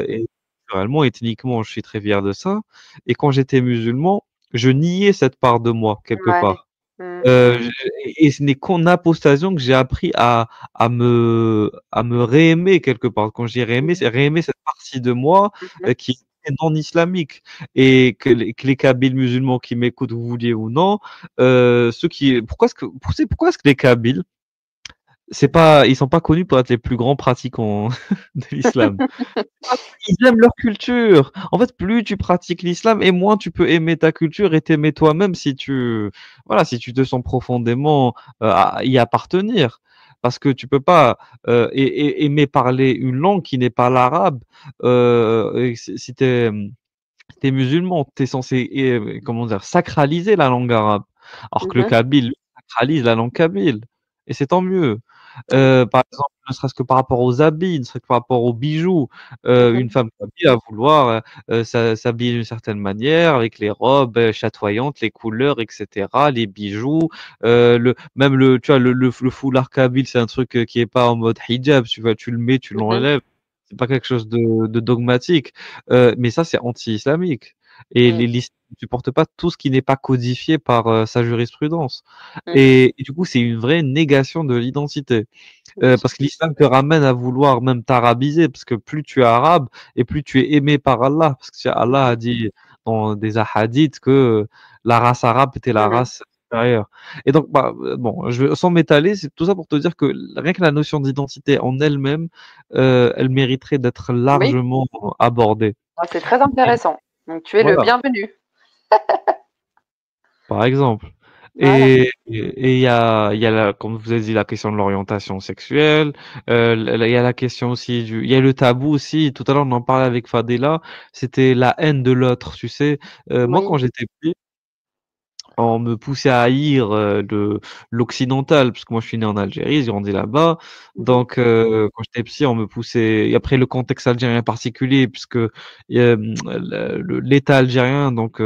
Et culturellement, ethniquement, je suis très fier de ça. Et quand j'étais musulman, je niais cette part de moi, quelque Ouais. part. Mhm. Et ce n'est qu'en apostasion que j'ai appris à me réaimer quelque part. Quand j'ai réaimé, c'est Mhm. réaimer cette partie de moi Mhm. qui est non islamique. Et que les Kabyles musulmans qui m'écoutent, vous vouliez ou non, pourquoi est-ce que les Kabyles, ils sont pas connus pour être les plus grands pratiquants de l'islam? Ils aiment leur culture. En fait, plus tu pratiques l'islam et moins tu peux aimer ta culture et t'aimer toi-même voilà, si tu te sens profondément à y appartenir. Parce que tu peux pas aimer parler une langue qui n'est pas l'arabe. Et si t'es musulman, t'es censé, comment dire, sacraliser la langue arabe. Alors que le Mhm. kabyle lui, sacralise la langue kabyle. Et c'est tant mieux. Par exemple, ne serait-ce que par rapport aux habits, ne serait-ce que par rapport aux bijoux. Une femme s'habille à vouloir s'habiller d'une certaine manière, avec les robes chatoyantes, les couleurs, etc., les bijoux, tu vois, le foulard kabyle, c'est un truc qui est pas en mode hijab, tu vois, tu le mets, tu l'enlèves. C'est pas quelque chose de dogmatique, mais ça, c'est anti-islamique. Et l'islam ne supporte pas tout ce qui n'est pas codifié par sa jurisprudence. Et du coup, c'est une vraie négation de l'identité. Parce que l'islam te ramène à vouloir même t'arabiser, parce que plus tu es arabe et plus tu es aimé par Allah. Parce que Allah a dit dans des hadiths que la race arabe était la race supérieure. Et donc, bon, sans m'étaler, c'est tout ça pour te dire que rien que la notion d'identité en elle-même, elle mériterait d'être Oui, largement abordée. c'est très intéressant. Donc, tu es le Voilà, bienvenu. par exemple. Voilà. Et comme vous avez dit, la question de l'orientation sexuelle. Il y a la question aussi il y a le tabou aussi. Tout à l'heure, on en parlait avec Fadela. C'était la haine de l'autre. Tu sais, moi, Oui. quand j'étais petit, on me poussait à haïr l'occidental, parce que moi je suis né en Algérie, j'ai grandi là-bas. Donc quand j'étais petit, on me poussait. Et après le contexte algérien particulier, puisque l'État algérien donc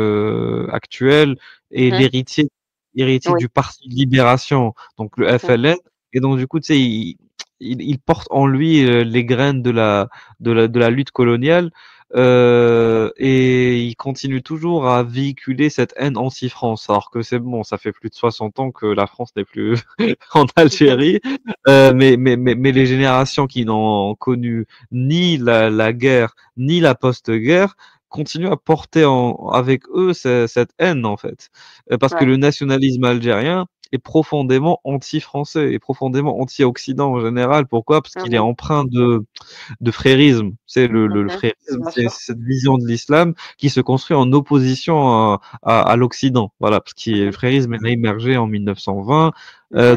actuel est héritier Oui. du Parti de Libération, donc le FLN. Et donc du coup, tu sais, il porte en lui les graines de la lutte coloniale. Et il continue toujours à véhiculer cette haine anti-France, alors que c'est bon, ça fait plus de 60 ans que la France n'est plus en Algérie, mais les générations qui n'ont connu ni la guerre, ni la post-guerre, continuent à porter avec eux cette haine, en fait. Parce que Ouais. le nationalisme algérien est profondément anti-français, et profondément anti-occident en général. Pourquoi? Parce qu'il est empreint de frérisme. C'est le frérisme, Bien c'est sûr. cette vision de l'islam qui se construit en opposition à l'Occident. Voilà, parce que le frérisme a émergé en 1920,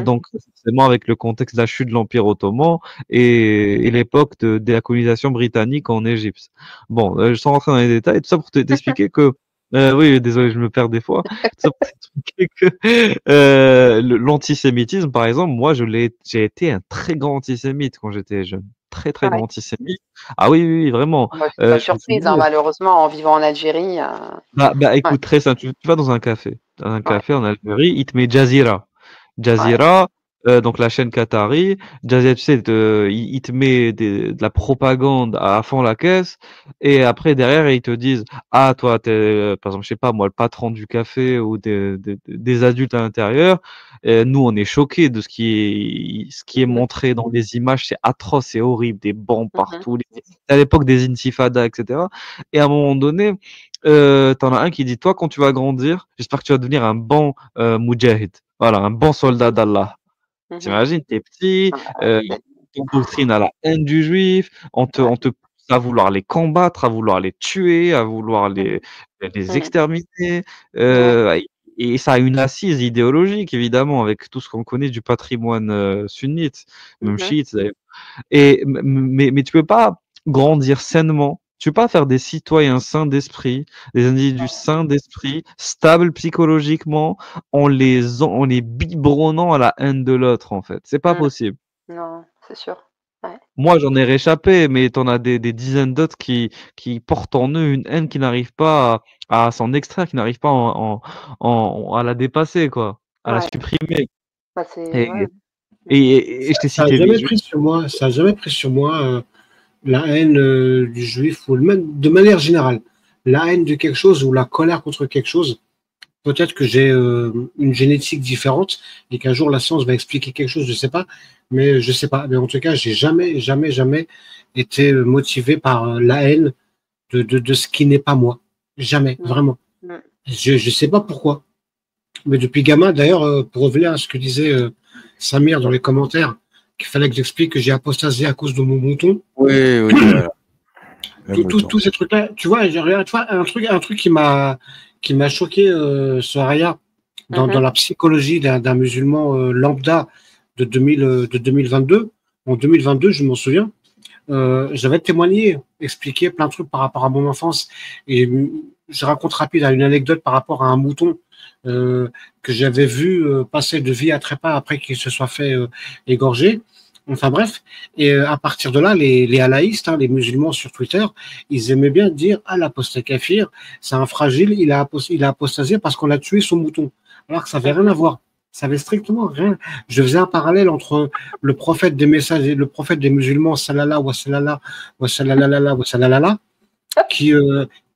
donc forcément avec le contexte de la chute de l'Empire ottoman et l'époque de la colonisation britannique en Égypte. Bon, sans rentrer dans les détails, tout ça pour t'expliquer que oui, désolé, je me perds des fois. Tout ça pour t'expliquer que l'antisémitisme, par exemple, moi, j'ai été un très grand antisémite quand j'étais jeune. Très, très grand Ouais. antisémite. Ah oui, oui, oui, vraiment. Moi, je suis pas Je me surprise, souviens. malheureusement, en vivant en Algérie. Ouais. Écoute, très simple. Tu vas dans un Ouais. café en Algérie, il te met Jazeera. Ouais. Jazeera, donc la chaîne qatari. Jazeera, tu sais, il te met de la propagande à fond la caisse. Et après, derrière, ils te disent, ah, toi, t'es, par exemple, je sais pas, moi, le patron du café ou des adultes à l'intérieur. Nous, on est choqués de ce qui est montré dans les images. C'est atroce, c'est horrible, des bombes partout. À l'époque des intifadas, etc. Et à un moment donné, t'en as un qui dit, toi, quand tu vas grandir, j'espère que tu vas devenir un bon moudjahid. Voilà, un bon soldat d'Allah. T'imagines, t'es petit, ton doctrine à la haine du juif, on te pousse à vouloir les combattre, à vouloir les tuer, à vouloir les exterminer. Et ça a une assise idéologique, évidemment, avec tout ce qu'on connaît du patrimoine sunnite, même chiite d'ailleurs. Mais tu peux pas grandir sainement. Tu peux pas faire des citoyens sains d'esprit, des individus sains d'esprit, stables psychologiquement, en les biberonnant à la haine de l'autre, en fait. C'est pas possible. Non, c'est sûr. Ouais. Moi, j'en ai réchappé, mais t'en as des dizaines d'autres qui portent en eux une haine qui n'arrive pas à s'en extraire, qui n'arrive pas à la dépasser, quoi, à la Ouais. supprimer. Bah, c'est Et, ouais. et je t'ai Ça n'a cité des jamais juifs. pris sur moi, ça a jamais pris sur moi la haine du juif ou même de manière générale, la haine de quelque chose ou la colère contre quelque chose. Peut-être que j'ai une génétique différente et qu'un jour la science va expliquer quelque chose, je sais pas, mais je sais pas. Mais en tout cas, j'ai jamais, jamais, jamais été motivé par la haine de ce qui n'est pas moi. Jamais, vraiment. Je sais pas pourquoi. Mais depuis gamin, d'ailleurs, pour revenir à ce que disait Samir dans les commentaires, qu'il fallait que j'explique que j'ai apostasé à cause de mon mouton. Oui, oui, voilà. Tous ces trucs-là, tu vois, un truc qui m'a choqué, Soraya, dans la psychologie d'un musulman lambda de 2022. En 2022, je m'en souviens, j'avais témoigné, expliqué plein de trucs par rapport à mon enfance. Et je raconte rapide une anecdote par rapport à un mouton que j'avais vu passer de vie à trépas après qu'il se soit fait égorger. Enfin bref, et à partir de là, les alaïstes, hein, les musulmans sur Twitter, ils aimaient bien dire ah l'apostat kafir, c'est un fragile, il a apostasé parce qu'on a tué son mouton. Alors que ça n'avait rien à voir. Ça avait strictement rien. Je faisais un parallèle entre le prophète des messages et le prophète des musulmans, sallallahu wa sallallahu wa sallallahu wa sallallahu, qui,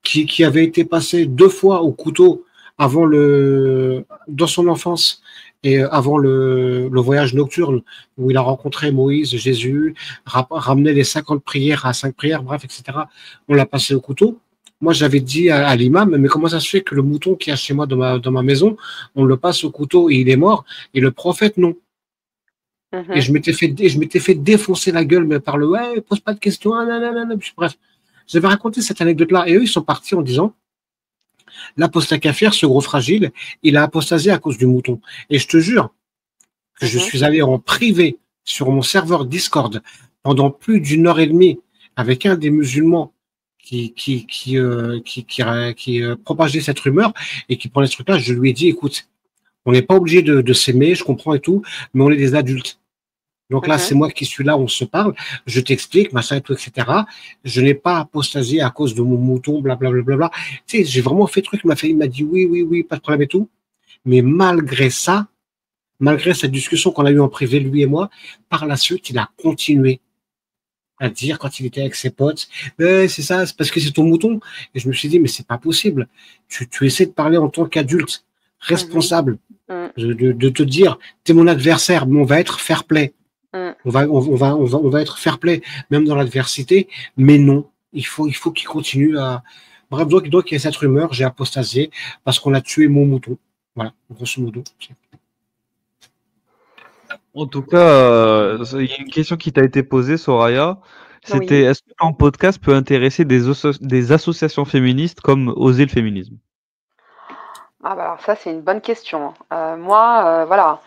qui avait été passé 2 fois au couteau avant dans son enfance et avant le voyage nocturne où il a rencontré Moïse, Jésus, ramené les 50 prières à 5 prières, bref, etc. On l'a passé au couteau. Moi, j'avais dit à l'imam, mais comment ça se fait que le mouton qui est chez moi dans ma maison, on le passe au couteau et il est mort, et le prophète, non. Et je m'étais fait défoncer la gueule, mais par le ouais, pose pas de questions, nanana. Bref, j'avais raconté cette anecdote-là, et eux, ils sont partis en disant l'apostat kafir, ce gros fragile, il a apostasé à cause du mouton. Et je te jure que je suis allé en privé sur mon serveur Discord pendant plus d'1 heure et demie avec un des musulmans qui propageait cette rumeur et qui prenait ce truc-là. Je lui ai dit, écoute, on n'est pas obligé de s'aimer, je comprends et tout, mais on est des adultes. Donc là, c'est moi qui suis là, on se parle, je t'explique, machin et tout, etc. Je n'ai pas apostasié à cause de mon mouton, blablabla. Tu sais, j'ai vraiment fait le truc, il m'a dit oui, pas de problème et tout. Mais malgré ça, malgré cette discussion qu'on a eue en privé, lui et moi, par la suite, il a continué à dire quand il était avec ses potes, c'est ça, c'est parce que c'est ton mouton. Et je me suis dit, mais c'est pas possible. Tu essaies de parler en tant qu'adulte, responsable, de te dire, t'es mon adversaire, mais on va être fair play. On va être fair play, même dans l'adversité, mais non, il faut qu'il continue à. Bref, donc il y a cette rumeur, j'ai apostasié parce qu'on a tué mon mouton. Voilà, grosso modo. En tout cas, il y a une question qui t'a été posée, Soraya. C'était est-ce que ton podcast peut intéresser des associations féministes comme Oser le féminisme? Ah bah alors ça c'est une bonne question. Moi, voilà,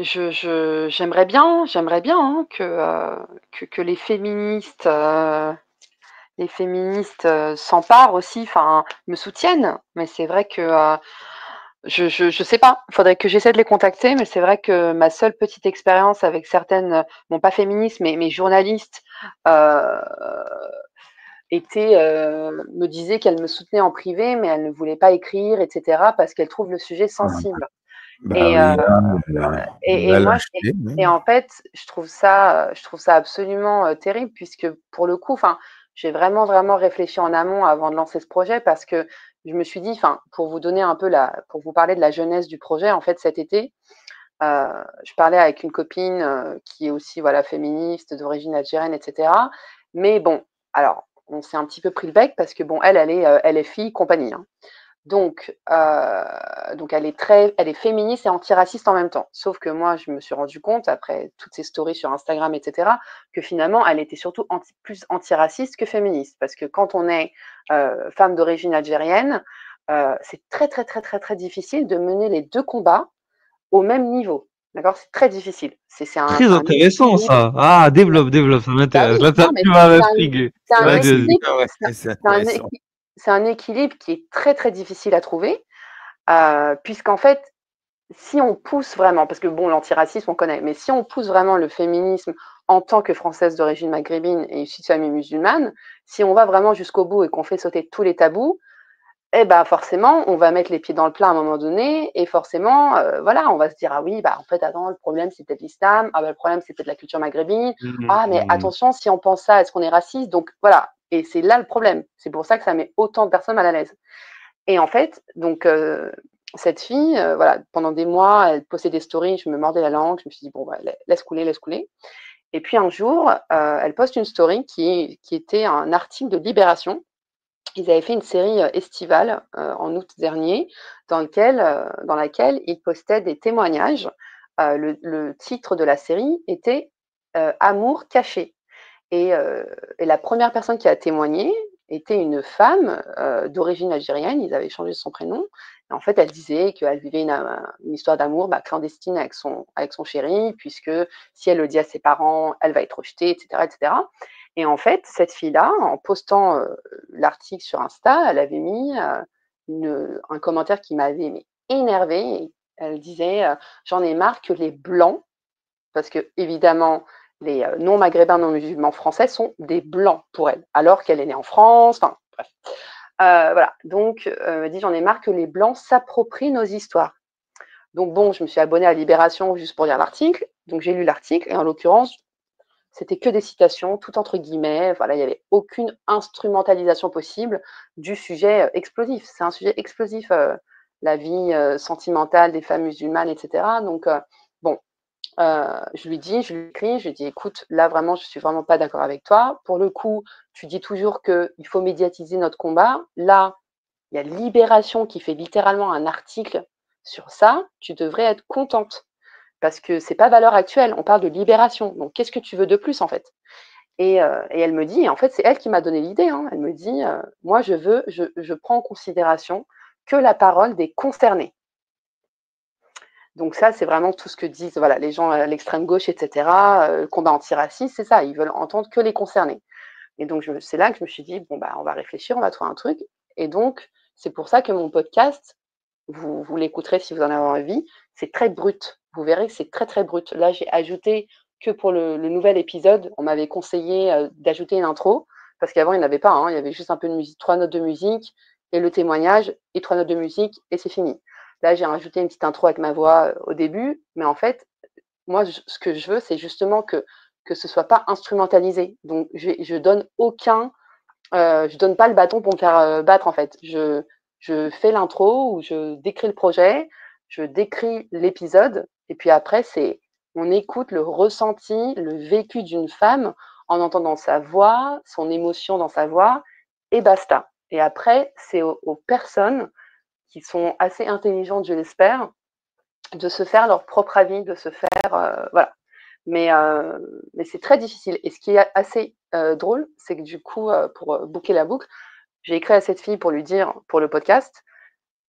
j'aimerais bien hein, que les féministes s'emparent aussi, enfin me soutiennent. Mais c'est vrai que je sais pas. Il faudrait que j'essaie de les contacter, mais c'est vrai que ma seule petite expérience avec certaines, bon pas féministes, mais journalistes, me disait qu'elle me soutenait en privé, mais elle ne voulait pas écrire, etc., parce qu'elle trouve le sujet sensible. Et moi, et en fait, je trouve ça absolument terrible, puisque pour le coup, enfin, j'ai vraiment, vraiment réfléchi en amont avant de lancer ce projet, parce que je me suis dit, enfin, pour vous donner un peu pour vous parler de la jeunesse du projet, en fait, cet été, je parlais avec une copine qui est aussi, voilà, féministe, d'origine algérienne, etc. Mais bon, alors, on s'est un petit peu pris le bec parce que bon, elle est fille, compagnie, hein. Donc elle est féministe et antiraciste en même temps. Sauf que moi, je me suis rendu compte, après toutes ces stories sur Instagram, etc., que finalement, elle était surtout plus antiraciste que féministe. Parce que quand on est femme d'origine algérienne, c'est très, très, très, très, très difficile de mener les 2 combats au même niveau. D'accord? C'est très difficile. C'est Très intéressant ça. Ah, développe, ça m'intéresse. Là, tu m'as intrigué. C'est un équilibre qui est très, très difficile à trouver, puisqu'en fait, si on pousse vraiment, parce que bon, l'antiracisme, on connaît, mais si on pousse vraiment le féminisme en tant que Française d'origine maghrébine et issue de famille musulmane, si on va vraiment jusqu'au bout et qu'on fait sauter tous les tabous, eh ben forcément, on va mettre les pieds dans le plat à un moment donné, et forcément, voilà, on va se dire ah oui, bah en fait, attends, le problème c'est peut-être l'islam, ah bah le problème c'est peut-être la culture maghrébine, ah mais attention, si on pense ça, est-ce qu'on est raciste? Donc voilà, et c'est là le problème. C'est pour ça que ça met autant de personnes mal à l'aise. Et en fait, donc cette fille, voilà, pendant des mois, elle postait des stories, je me mordais la langue, je me suis dit bon, bah, laisse couler. Et puis un jour, elle poste une story qui était un article de Libération. Ils avaient fait une série estivale en août dernier, dans laquelle ils postaient des témoignages. Le titre de la série était Amour caché. Et la première personne qui a témoigné était une femme d'origine algérienne. Ils avaient changé son prénom. Et en fait, elle disait qu'elle vivait une histoire d'amour clandestine avec son chéri, puisque si elle le dit à ses parents, elle va être rejetée, etc., etc. Et en fait, cette fille-là, en postant l'article sur Insta, elle avait mis un commentaire qui m'avait énervée. Elle disait j'en ai marre que les blancs, parce que évidemment les non-maghrébins, non-musulmans français sont des blancs pour elle, alors qu'elle est née en France. Enfin, bref. Voilà. Donc, elle m'a dit, j'en ai marre que les blancs s'approprient nos histoires. Donc, bon, je me suis abonnée à Libération juste pour lire l'article. Donc, j'ai lu l'article et en l'occurrence, c'était que des citations, tout entre guillemets. Voilà, il n'y avait aucune instrumentalisation possible du sujet explosif. C'est un sujet explosif, la vie sentimentale des femmes musulmanes, etc. Donc, bon, je lui écris, je lui dis, écoute, là vraiment, je suis vraiment pas d'accord avec toi. Pour le coup, tu dis toujours qu'il faut médiatiser notre combat. Là, il y a Libération qui fait littéralement un article sur ça. Tu devrais être contente parce que c'est pas valeur actuelle. On parle de Libération. Donc, qu'est-ce que tu veux de plus en fait? Et elle me dit, et en fait, c'est elle qui m'a donné l'idée. Hein. Elle me dit, moi, je prends en considération que la parole des concernés. Donc ça, c'est vraiment tout ce que disent voilà, les gens à l'extrême gauche, etc. Le combat antiraciste, c'est ça. Ils veulent entendre que les concernés. Et donc, c'est là que je me suis dit, bon, bah, on va réfléchir, on va trouver un truc. Et donc, c'est pour ça que mon podcast, vous l'écouterez si vous en avez envie, c'est très brut. Vous verrez que c'est très, très brut. Là, j'ai ajouté que pour le nouvel épisode, on m'avait conseillé d'ajouter une intro, parce qu'avant, il n'y en avait pas. Hein, il y avait juste un peu de musique, 3 notes de musique, et le témoignage, et 3 notes de musique, et c'est fini. Là, j'ai rajouté une petite intro avec ma voix au début, mais en fait, moi, ce que je veux, c'est justement que ce soit pas instrumentalisé. Donc, je donne je donne pas le bâton pour me faire battre en fait. Je fais l'intro où je décris le projet, je décris l'épisode, et puis après, on écoute le ressenti, le vécu d'une femme en entendant sa voix, son émotion dans sa voix, et basta. Et après, c'est aux personnes qui sont assez intelligentes, je l'espère, de se faire leur propre avis, de se faire voilà. Mais c'est très difficile. Et ce qui est assez drôle, c'est que du coup, pour boucler la boucle, j'ai écrit à cette fille pour lui dire pour le podcast,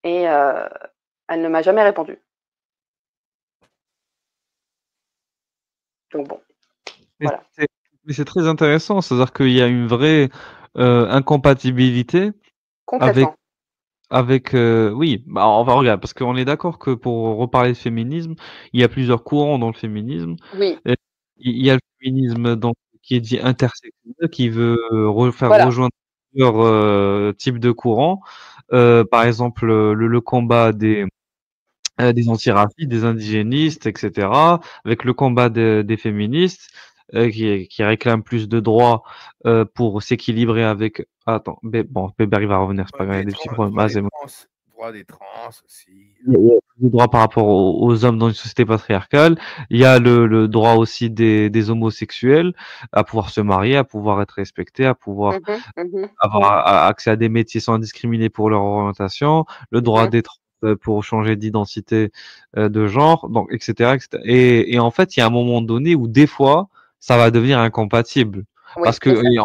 et elle ne m'a jamais répondu. Donc bon, Mais voilà. c'est très intéressant, c'est-à-dire qu'il y a une vraie incompatibilité avec Complètement. oui, bah, on va regarder, parce qu'on est d'accord que pour reparler de féminisme, il y a plusieurs courants dans le féminisme. Oui, Il y a le féminisme donc, qui est dit intersectionnel, qui veut faire voilà. rejoindre plusieurs types de courants. Par exemple, le combat des antiracistes, des indigénistes, etc., avec le combat des féministes qui réclament plus de droits pour s'équilibrer avec. Attends, bon, Bébert il va revenir, c'est pas grave, il y a des petits problèmes. Ah, c'est bon. Droit des trans aussi. Il y a le droit par rapport aux hommes dans une société patriarcale. Il y a le droit aussi des homosexuels à pouvoir se marier, à pouvoir être respectés, à pouvoir avoir accès à des métiers sans discriminer pour leur orientation, le droit des trans pour changer d'identité de genre, donc etc., etc. Et en fait, il y a un moment donné où des fois, ça va devenir incompatible. Oui, Parce que il y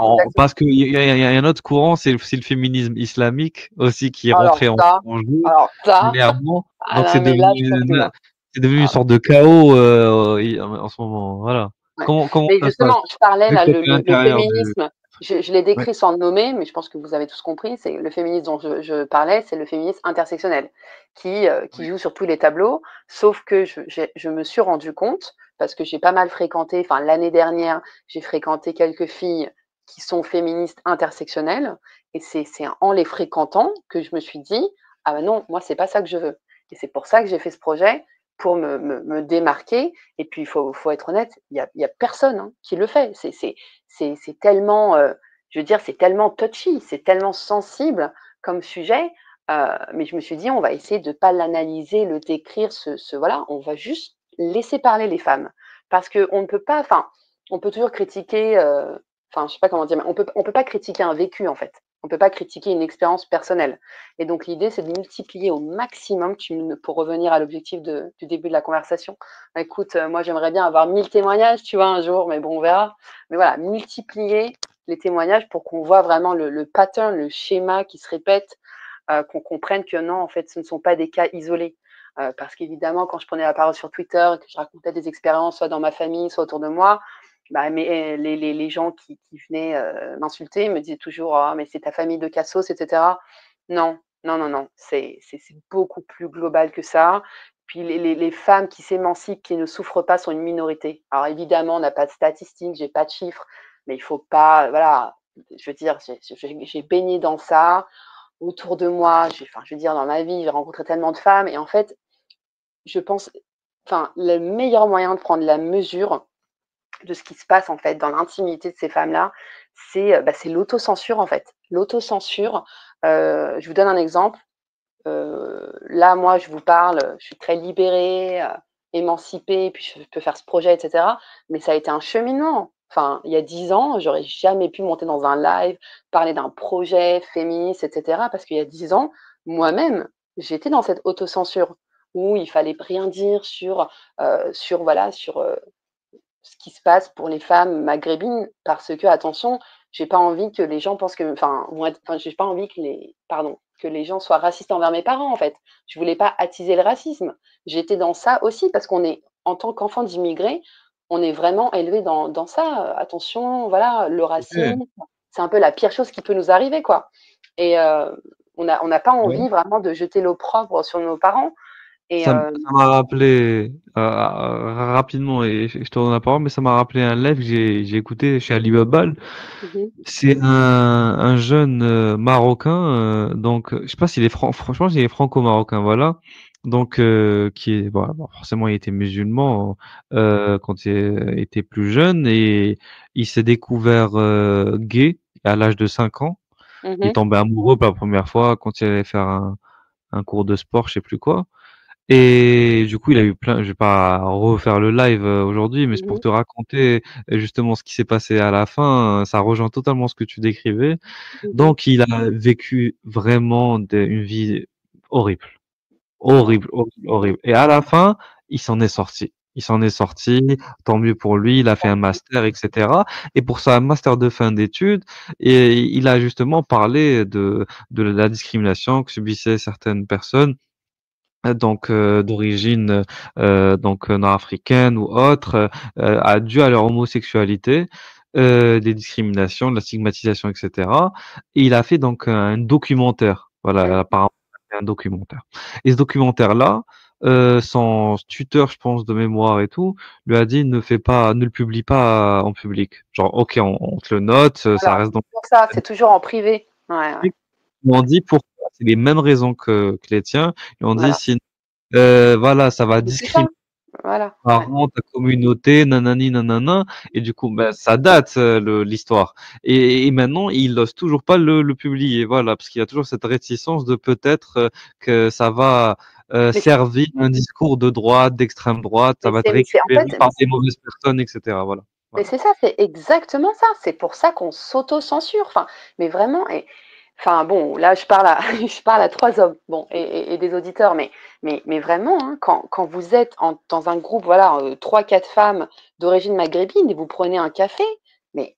a un autre courant, c'est le féminisme islamique aussi qui est rentré en jeu alors ça, clairement. Donc non, mais là, je peux plus, moi. c'est devenu une Ah, sorte de chaos en ce moment. Voilà. ouais. Comment Mais ça se passe? justement, je parlais Du là, côté le intérieur du. féminisme, je l'ai Ouais. décrit sans le nommer, mais je pense que vous avez tous compris, c'est le féminisme dont je parlais, c'est le féminisme intersectionnel, qui joue sur tous les tableaux, sauf que je me suis rendu compte, parce que j'ai pas mal fréquenté, enfin l'année dernière, j'ai fréquenté quelques filles qui sont féministes intersectionnelles, et c'est en les fréquentant que je me suis dit, ah ben non, moi c'est pas ça que je veux. Et c'est pour ça que j'ai fait ce projet, pour me démarquer. Et puis, il faut être honnête, il y a personne hein, qui le fait. C'est tellement, je veux dire, c'est tellement touchy, c'est tellement sensible comme sujet. Mais je me suis dit, on va essayer de ne pas l'analyser, le décrire, voilà, on va juste laisser parler les femmes. Parce qu'on ne peut pas, enfin, on peut toujours critiquer, enfin, je sais pas comment dire, mais on peut pas critiquer un vécu, en fait. On ne peut pas critiquer une expérience personnelle. Et donc, l'idée, c'est de multiplier au maximum, pour revenir à l'objectif du début de la conversation. Écoute, moi, j'aimerais bien avoir 1000 témoignages, tu vois, un jour, mais bon, on verra. Mais voilà, multiplier les témoignages pour qu'on voit vraiment le pattern, le schéma qui se répète, qu'on comprenne que non, en fait, ce ne sont pas des cas isolés. Parce qu'évidemment, quand je prenais la parole sur Twitter, que je racontais des expériences, soit dans ma famille, soit autour de moi, bah, mais les gens qui venaient m'insulter me disaient toujours «Ah, mais c'est ta famille de cassos», etc. Non, non, non, non, c'est beaucoup plus global que ça. Puis les femmes qui s'émancipent, qui ne souffrent pas, sont une minorité. Alors évidemment, on n'a pas de statistiques, j'ai pas de chiffres, mais il faut pas, voilà, je veux dire, j'ai baigné dans ça autour de moi. Je veux dire, dans ma vie, j'ai rencontré tellement de femmes, et en fait, je pense, le meilleur moyen de prendre la mesure de ce qui se passe en fait dans l'intimité de ces femmes-là, c'est l'autocensure en fait. L'autocensure. Je vous donne un exemple. Là, moi, je vous parle, je suis très libérée, émancipée, puis je peux faire ce projet, etc. Mais ça a été un cheminement. Enfin, il y a 10 ans, j'aurais jamais pu monter dans un live, parler d'un projet féministe, etc. Parce qu'il y a 10 ans, moi-même, j'étais dans cette autocensure où il fallait rien dire sur ce qui se passe pour les femmes maghrébines, parce que, attention, j'ai pas envie que les gens pensent que, j'ai pas envie que les gens soient racistes envers mes parents, en fait. Je voulais pas attiser le racisme. J'étais dans ça aussi parce qu'on est, en tant qu'enfant d'immigrés, on est vraiment élevé dans ça. Attention, voilà, le Ok. racisme, c'est un peu la pire chose qui peut nous arriver, quoi. Et on n'a pas Ouais. envie vraiment de jeter l'opprobre sur nos parents. Et Ça m'a rappelé rapidement, et je te donne la parole, mais ça m'a rappelé un live que j'ai écouté chez Ali Babal. mhm, C'est un jeune Marocain, donc je sais pas s'il est franchement il est franco-marocain, voilà. Donc qui est voilà, bon, forcément il était musulman quand il était plus jeune, et il s'est découvert gay à l'âge de 5 ans. Il est mhm, tombé amoureux pour la première fois quand il allait faire un cours de sport, je sais plus quoi. Et du coup, il a eu plein, je vais pas refaire le live aujourd'hui, mais c'est pour mhm, te raconter justement ce qui s'est passé à la fin. Ça rejoint totalement ce que tu décrivais. mhm. Donc, il a vécu vraiment une vie horrible, Ouais. horrible, horrible, horrible. Et à la fin, il s'en est sorti. Il s'en est sorti, tant mieux pour lui, il a fait un master, etc. Et pour sa master de fin d'études, et il a justement parlé de la discrimination que subissaient certaines personnes donc d'origine donc nord-africaine ou autre, dû à leur homosexualité, des discriminations, de la stigmatisation, etc. Et il a fait donc un documentaire. Voilà, Mhm. apparemment, il a fait un documentaire. Et ce documentaire-là, son tuteur, je pense, de mémoire et tout, lui a dit ne le publie pas en public. Genre, ok, on te le note, ça Voilà, reste dans c'est pour ça, c'est toujours en privé. Ouais, ouais. le public. Ils m'ont dit pourquoi, c'est les mêmes raisons que les tiens. Ils ont dit Voilà. si voilà, ça va Mais c'est ça. discriminer Voilà. tes Ouais. parents, ta communauté, nanani, nanana, et du coup, ben, ça date l'histoire. Et maintenant, il n'ose toujours pas le publier, voilà, parce qu'il y a toujours cette réticence de peut-être que ça va Mais c'est servir un discours de droite, d'extrême droite, ça mais va être c'est en récupéré fait, par des mauvaises personnes, etc. Voilà. mais Voilà. c'est ça, c'est exactement ça. C'est pour ça qu'on s'auto-censure. Mais vraiment, bon, là, je parle à, je parle à 3 hommes, bon, et des auditeurs, mais vraiment, hein, quand vous êtes dans un groupe, voilà, 3-4 femmes d'origine maghrébine, et vous prenez un café, mais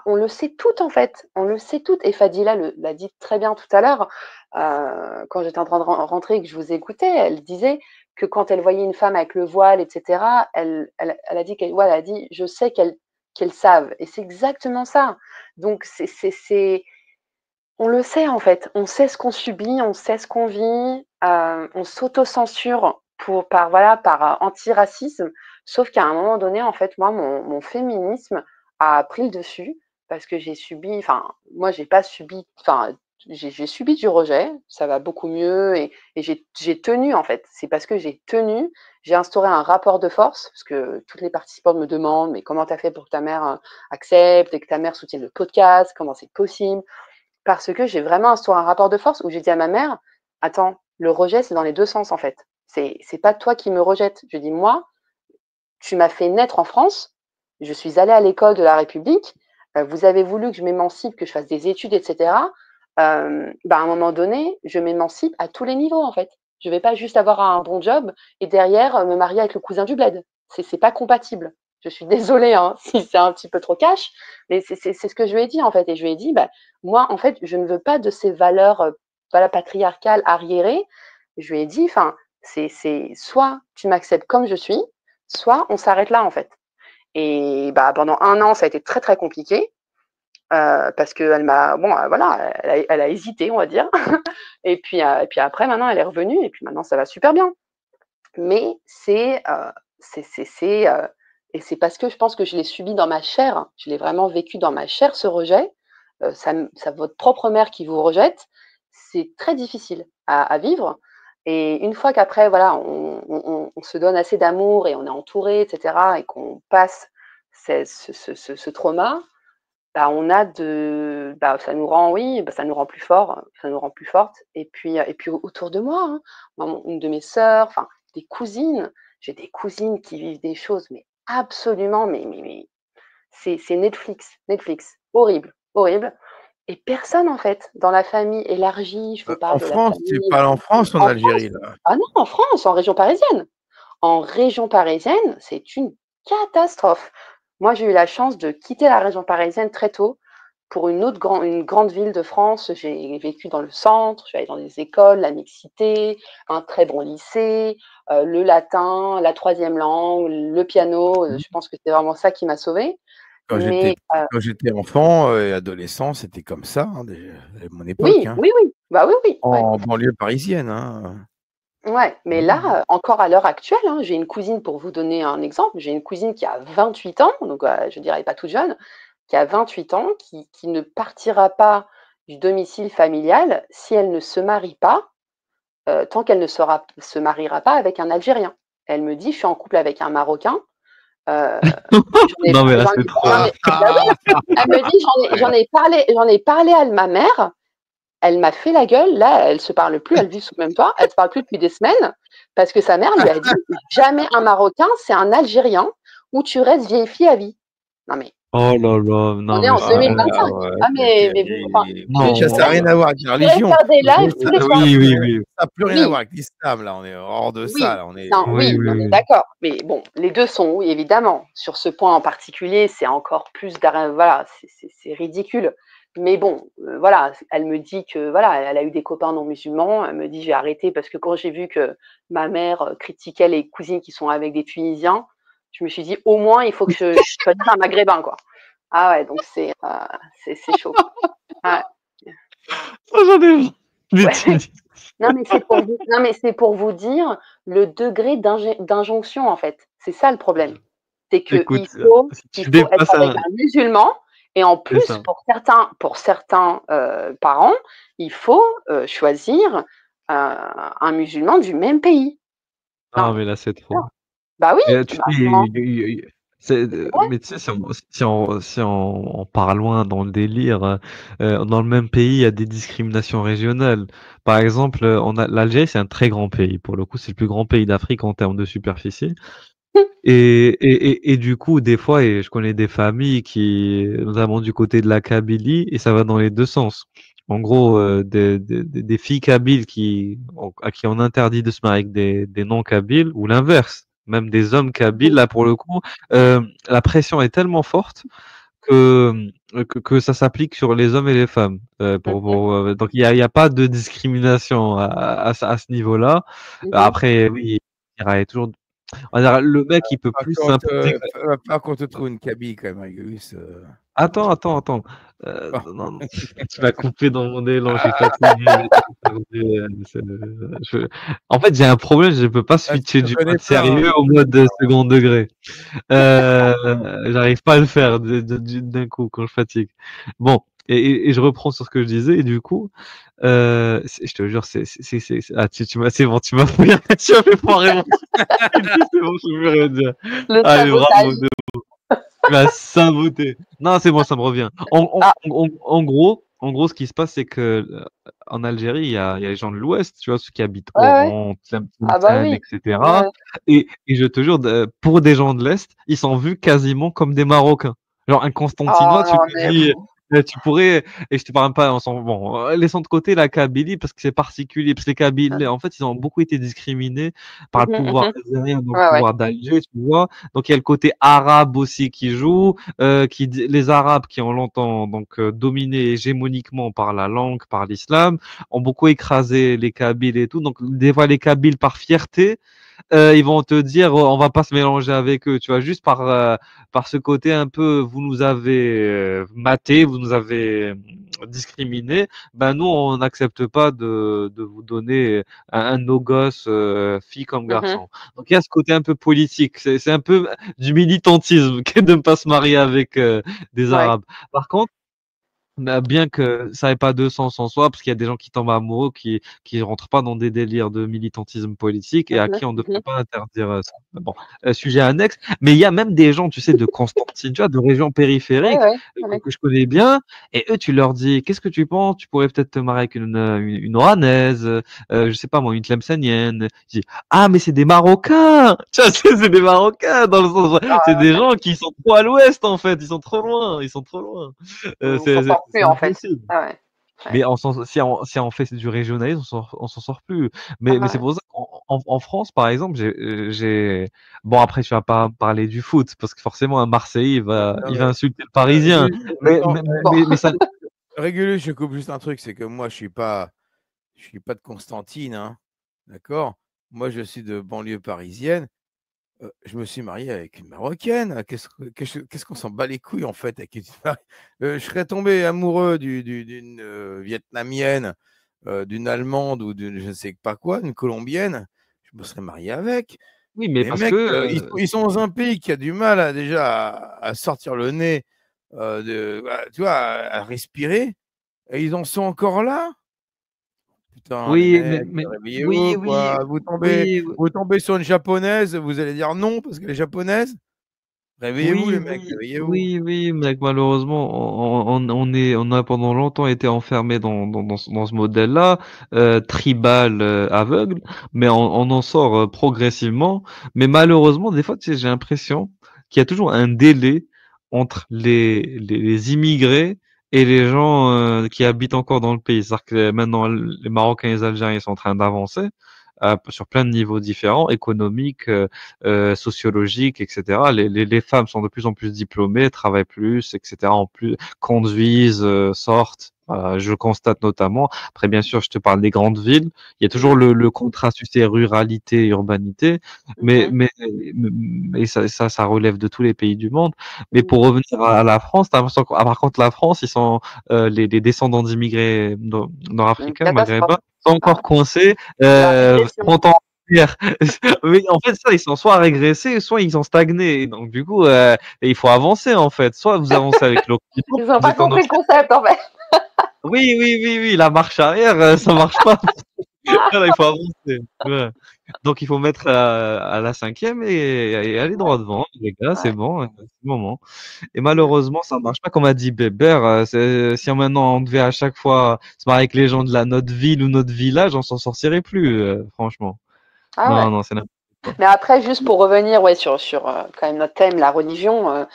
on le sait toutes, en fait. On le sait toutes. Et Fadila l'a dit très bien tout à l'heure, quand j'étais en train de rentrer et que je vous écoutais, elle disait que quand elle voyait une femme avec le voile, etc., elle a dit elle a dit, je sais qu'elles savent. Et c'est exactement ça. Donc, on le sait en fait. On sait ce qu'on subit, on sait ce qu'on vit, on s'auto-censure par antiracisme. Sauf qu'à un moment donné, en fait, moi, mon féminisme a pris le dessus parce que j'ai subi, moi, j'ai pas subi, j'ai subi du rejet, ça va beaucoup mieux, et j'ai tenu en fait. C'est parce que j'ai tenu, j'ai instauré un rapport de force, parce que toutes les participantes me demandent, mais comment tu as fait pour que ta mère accepte et que ta mère soutienne le podcast, comment c'est possible? Parce que j'ai vraiment instauré un rapport de force où j'ai dit à ma mère: «Attends, le rejet, c'est dans les 2 sens, en fait. C'est pas toi qui me rejettes». Je dis: «Moi, tu m'as fait naître en France, je suis allée à l'école de la République, vous avez voulu que je m'émancipe, que je fasse des études, et cetera. À un moment donné, je m'émancipe à tous les niveaux, en fait. Je vais pas juste avoir un bon job et derrière, me marier avec le cousin du bled. C'est pas compatible. Je suis désolée, hein, si c'est un petit peu trop cash, mais c'est ce que je lui ai dit, en fait, et je lui ai dit: moi, en fait, je ne veux pas de ces valeurs, voilà, patriarcales arriérées». Je lui ai dit: c'est soit tu m'acceptes comme je suis, soit on s'arrête là, en fait. Et pendant 1 an, ça a été très, très compliqué, parce qu'elle m'a bon, voilà, elle a hésité, on va dire. Et puis après, maintenant, elle est revenue et puis maintenant, ça va super bien. Mais et c'est parce que je pense que je l'ai subi dans ma chair, hein. Je l'ai vraiment vécu dans ma chair, ce rejet. Votre propre mère qui vous rejette, c'est très difficile à vivre. Et une fois qu'après, voilà, on se donne assez d'amour et on est entouré, et cetera, et qu'on passe ce trauma, bah, ça nous rend, oui, bah, ça nous rend plus forts, ça nous rend plus fortes. Et puis autour de moi, hein, une de mes sœurs, enfin des cousines, j'ai des cousines qui vivent des choses, mais absolument, mais c'est Netflix, horrible, horrible. Et personne en fait, dans la famille élargie, je vous En parle de la France, tu famille parles en France ou en en Algérie, France. là? Ah non, en France, en région parisienne. En région parisienne, c'est une catastrophe. Moi, j'ai eu la chance de quitter la région parisienne très tôt pour une grande ville de France. J'ai vécu dans le centre, je suis allée dans des écoles, la mixité, un très bon lycée, le latin, la troisième langue, le piano. Je pense que c'est vraiment ça qui m'a sauvée. Quand Mais j'étais enfant et adolescent, c'était comme ça, hein, à mon époque, oui, hein, oui, oui, bah oui, oui, ouais. en banlieue parisienne, hein. Ouais, mais là, encore à l'heure actuelle, hein, j'ai une cousine, pour vous donner un exemple, j'ai une cousine qui a 28 ans, donc je dirais pas toute jeune, qui a 28 ans, qui ne partira pas du domicile familial si elle ne se marie pas, tant qu'elle ne se mariera pas avec un Algérien. Elle me dit: «Je suis en couple avec un Marocain». Non, mais là, c'est trop. Bah oui, elle me dit: «J'en ai parlé à ma mère». Elle m'a fait la gueule, là, elle se parle plus, elle vit sous le même toit, elle se parle plus depuis des semaines, parce que sa mère lui a dit: «Jamais un Marocain, c'est un Algérien où tu restes vieille fille à vie». Non mais, Oh là là, on non, est mais en c'est. 2025. Ouais, Ah c'est mais vous, enfin, déjà, ça n'a rien à voir avec la je pourrais religion. faire des lives tous les soirs. Oui, oui, oui. Ça n'a plus rien à Oui, voir avec l'islam, là, on est hors de ça, oui, là, on est non, Oui, oui, oui, on est oui. d'accord. Mais bon, les 2 sont, oui, évidemment. Sur ce point en particulier, c'est encore plus voilà, c'est ridicule. Mais bon, voilà, elle me dit que, voilà, elle a eu des copains non musulmans. Elle me dit: «J'ai arrêté» parce que quand j'ai vu que ma mère, critiquait les cousines qui sont avec des Tunisiens, je me suis dit: «Au moins, il faut que je choisisse un maghrébin, quoi». Ah ouais, donc c'est chaud. Ouais. Oh, j'en ai marre. Ouais. Des Non, mais c'est pour vous dire le degré d'injonction, en fait. C'est ça le problème. C'est qu'il Écoute, si il tu faut être dépasses avec un. un musulman et en C'est plus, ça. pour certains, parents, il faut, choisir, un musulman du même pays. Non, Non, mais là, c'est non. trop. Bah oui, Et tu bah sais, comment c'est, c'est vrai. mais tu sais, si on part loin dans le délire, dans le même pays, il y a des discriminations régionales. Par exemple, l'Algérie, c'est un très grand pays. Pour le coup, c'est le plus grand pays d'Afrique en termes de superficie. Et du coup, des fois, et je connais des familles qui, notamment du côté de la Kabylie, et ça va dans les deux sens. En gros, des filles kabyles à qui on interdit de se marier avec des non-kabyles, ou l'inverse, même des hommes kabyles, là pour le coup, la pression est tellement forte que ça s'applique sur les hommes et les femmes. Donc il y a pas de discrimination à ce niveau-là. Mmh. Après, oui, il y aura toujours on va dire, le mec, il peut va plus falloir s'imposer. va falloir qu'on te trouve une cabine quand même, Régulus. Attends. Bon. Non, non, tu m'as coupé dans mon élan, je suis fatigué. C'est- En fait, j'ai un problème, je peux pas Ah, tu switcher te du connais mode pas, hein. sérieux au mode second degré. J'arrive pas à le faire d'un coup quand je fatigue. Bon, et je reprends sur ce que je disais, et du coup, je te jure, ah, c'est bon, tu m'as fait, tu m'as fait foirer mon c'est bon, je peux plus rien dire. Le Allez, bravo, sabotage. tu m'as saboté. Non, c'est bon, ça me revient. Ah, En gros, ce qui se passe, c'est que en Algérie, il y a les gens de l'Ouest, tu vois, ceux qui habitent ouais, ouais. Oran, Ah bah Tlemcen, oui. etc. Ouais. Et je te jure, pour des gens de l'Est, ils sont vus quasiment comme des Marocains. Genre, un Constantinois, Oh tu non, te mais dis, tu pourrais, et je te parle pas, bon, laissons de côté la Kabylie parce que c'est particulier, parce que les Kabyles, en fait, ils ont beaucoup été discriminés par le mmh mh, pouvoir mmh. algérien, donc le Ouais, ouais. pouvoir d'Alger, tu vois. Donc, il y a le côté arabe aussi qui joue, les Arabes qui ont longtemps donc dominé hégémoniquement par la langue, par l'islam, ont beaucoup écrasé les Kabyles et tout. Donc des fois les Kabyles par fierté ils vont te dire on va pas se mélanger avec eux, tu vois, juste par ce côté un peu vous nous avez maté, vous nous avez discriminé, ben nous on n'accepte pas de vous donner un de nos gosses, fille comme Mhm. garçon. Donc il y a ce côté un peu politique, c'est un peu du militantisme que de ne pas se marier avec des Ouais. Arabes. Par contre, bien que ça n'ait pas de sens en soi, parce qu'il y a des gens qui tombent amoureux, qui rentrent pas dans des délires de militantisme politique et à Mhm. qui on ne devrait Mhm. pas interdire ça. Mais bon, sujet annexe. Mais il y a même des gens, tu sais, de Constantine, tu vois, de régions Ouais, périphériques ouais, ouais. que je connais bien, et eux, tu leur dis, qu'est-ce que tu penses? Tu pourrais peut-être te marier avec une Oranaise, je sais pas moi, une Tlemcenienne. Je dis, ah, mais c'est des Marocains! Tu vois, c'est des Marocains, dans le sens, c'est Ah, des gens qui sont trop à l'ouest, en fait, ils sont trop loin, ils sont trop loin. on s'en C'est sort plus c'est en fait. impossible. Ah ouais. Ouais. Mais si on fait du régionalisme, on s'en sort plus. Ah Mais c'est ouais. pour ça qu'en France, par exemple, bon, après, tu vas pas parler du foot, parce que forcément, un Marseillais, Non, il va mais, insulter le Parisien. Mais, attends, mais, Bon. mais ça, Régulus, je coupe juste un truc, c'est que moi, je suis pas de Constantine, hein, d'accord? Moi, je suis de banlieue parisienne. Je me suis marié avec une Marocaine. Qu'est-ce qu'on s'en bat les couilles, en fait, avec une je serais tombé amoureux d'une Vietnamienne, d'une Allemande ou d'une je ne sais pas quoi, d'une Colombienne. Je me serais marié avec. oui, mais Les parce mecs, que, ils sont dans un pays qui a du mal déjà à sortir le nez, tu vois, à respirer, et ils en sont encore là. Putain, les oui, mecs, oui, réveillez-vous, oui, quoi. oui, Vous tombez sur une japonaise, vous allez dire non parce qu'elle est japonaise. Réveillez-vous, oui, les mecs, oui, réveillez-vous. oui, oui, mec, malheureusement, on a pendant longtemps été enfermé dans ce modèle-là, tribal, aveugle, mais on en sort progressivement. Mais malheureusement, des fois, tu sais, j'ai l'impression qu'il y a toujours un délai entre les immigrés et les gens qui habitent encore dans le pays. C'est-à-dire que maintenant, les Marocains et les Algériens sont en train d'avancer sur plein de niveaux différents, économiques, sociologiques, etc. Les femmes sont de plus en plus diplômées, travaillent plus, etc. En plus, conduisent, sortent. Je le constate notamment. Après, bien sûr, je te parle des grandes villes. Il y a toujours le contraste, tu sais, ruralité, urbanité, mais, Mhm. mais, mais ça relève de tous les pays du monde. Mais pour Mhm. revenir à la France, t'as l'impression par contre, la France, ils sont les descendants d'immigrés Une nord-africains, catastrophe. maghrébins, sont Ah, encore coincés la régression. 30 ans en arrière. Oui, en fait, ça, ils sont soit régressés, soit ils ont stagné. Donc, du coup, il faut avancer, en fait. Soit vous avancez avec l'Occident, Ils n'ont vous pas êtes en compris le Occident. concept en fait. Oui, oui, oui, oui, la marche arrière, ça marche pas. Là, il faut avancer. Ouais. Donc, il faut mettre à la cinquième et aller droit Ouais, devant. Les gars, c'est ouais, bon, c'est le moment. Et ouais. malheureusement, ça marche pas. Comme a dit Bébert, si maintenant on devait à chaque fois se marier avec les gens de notre ville ou notre village, on s'en sortirait plus, franchement. Ah Non, ouais. non, c'est n'importe quoi. Mais après, juste pour revenir ouais, sur quand même notre thème, la religion,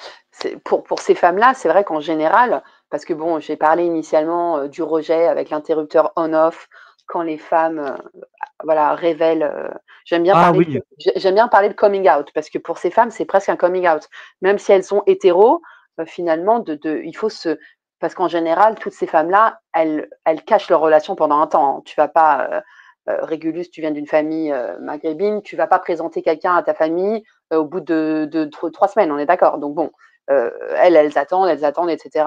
pour ces femmes-là, c'est vrai qu'en général, parce que bon, j'ai parlé initialement du rejet avec l'interrupteur on-off, quand les femmes voilà, révèlent. Ah oui, J'aime bien parler de coming out, parce que pour ces femmes, c'est presque un coming out. Même si elles sont hétéros, finalement, il faut se. Parce qu'en général, toutes ces femmes-là, elles cachent leur relation pendant un temps. Tu vas pas. Régulus, tu viens d'une famille maghrébine, tu vas pas présenter quelqu'un à ta famille au bout de 3 semaines, on est d'accord. Donc bon, elles attendent, etc.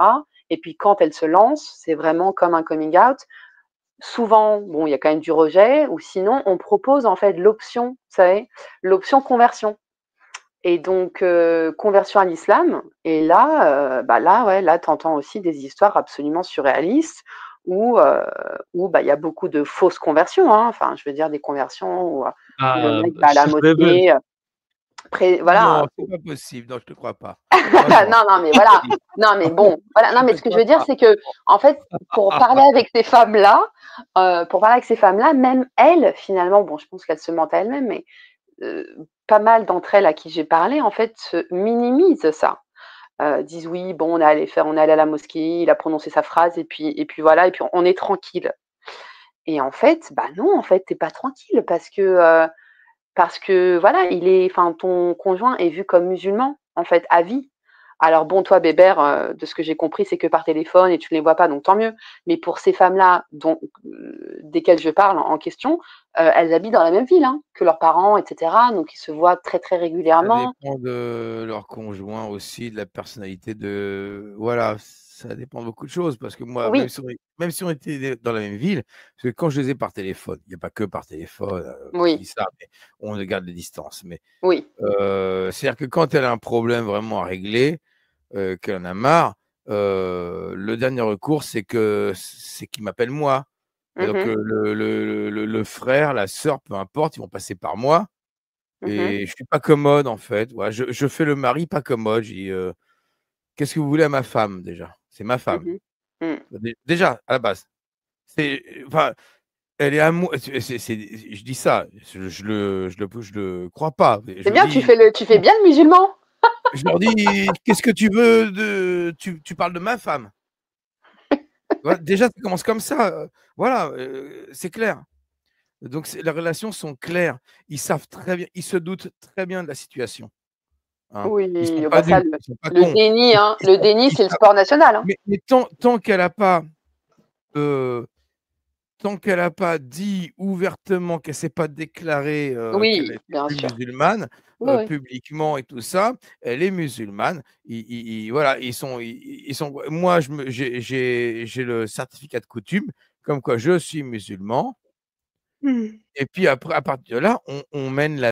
Et puis quand elles se lancent, c'est vraiment comme un coming out. Souvent, bon, il y a quand même du rejet, ou sinon, on propose en fait l'option, vous savez, l'option conversion. Et donc, conversion à l'islam. Et là, ouais, là, tu entends aussi des histoires absolument surréalistes où bah, il y a beaucoup de fausses conversions. Hein. Enfin, je veux dire, des conversions où le ah, mec va à la cher bébé. mosquée. Voilà. Non, c'est pas possible. Non, je te crois pas. Moi, je vois Non, non, mais voilà. Non, mais bon, voilà. Non, Je mais te ce que je crois veux dire, pas. c'est que, en fait, pour parler avec ces femmes-là, même elles, finalement, bon, je pense qu'elles se mentent à elles-mêmes, mais pas mal d'entre elles à qui j'ai parlé, en fait, minimisent ça. Disent oui, bon, on est allé à la mosquée, il a prononcé sa phrase, et puis voilà, et puis on est tranquille. Et en fait, bah non, en fait, t'es pas tranquille parce que voilà, enfin, ton conjoint est vu comme musulman, en fait, à vie. Alors bon, toi, Bébert, de ce que j'ai compris, c'est que par téléphone et tu ne les vois pas, donc tant mieux. Mais pour ces femmes-là desquelles je parle en question, elles habitent dans la même ville que leurs parents, etc. Donc ils se voient très, très Ça régulièrement. dépend de leur conjoint aussi, de la personnalité voilà, ça dépend de beaucoup de choses parce que moi, Oui, même si on était dans la même ville, parce que quand je les ai par téléphone, il n'y a pas que par téléphone, je oui, dis ça, mais on garde les distances. Mais oui. c'est-à-dire que quand elle a un problème vraiment à régler, qu'elle en a marre, le dernier recours, c'est qu'il m'appelle moi. Donc Mmh. le frère, la sœur, peu importe, ils vont passer par moi. Mmh. Et je suis pas commode en fait. Ouais, je fais le mari pas commode. Je dis qu'est-ce que vous voulez à ma femme déjà? C'est ma femme. Mmh. Mmh. Déjà à la base. C'est enfin, elle est à moi. Je dis ça. Je le crois pas. Mais je C'est leur bien, dis tu fais bien le musulman. je leur dis qu'est-ce que tu veux de tu parles de ma femme. Voilà, déjà ça commence comme ça. Voilà, c'est clair. Donc les relations sont claires. Ils savent très bien, ils se doutent très bien de la situation. Hein. Ils sont Oui, pas bah ça, dupes, ils sont pas le cons. déni, le déni, Ils c'est le savent sport national. mais tant qu'elle a pas, tant qu'elle a pas dit ouvertement, qu'elle s'est pas déclarée, qu'elle Oui, était bien plus sûr. musulmane, Oui, oui. publiquement et tout ça, elle est musulmane. Ils voilà, ils sont moi j'ai le certificat de coutume comme quoi je suis musulman Mmh. et puis après à partir de là, on mène la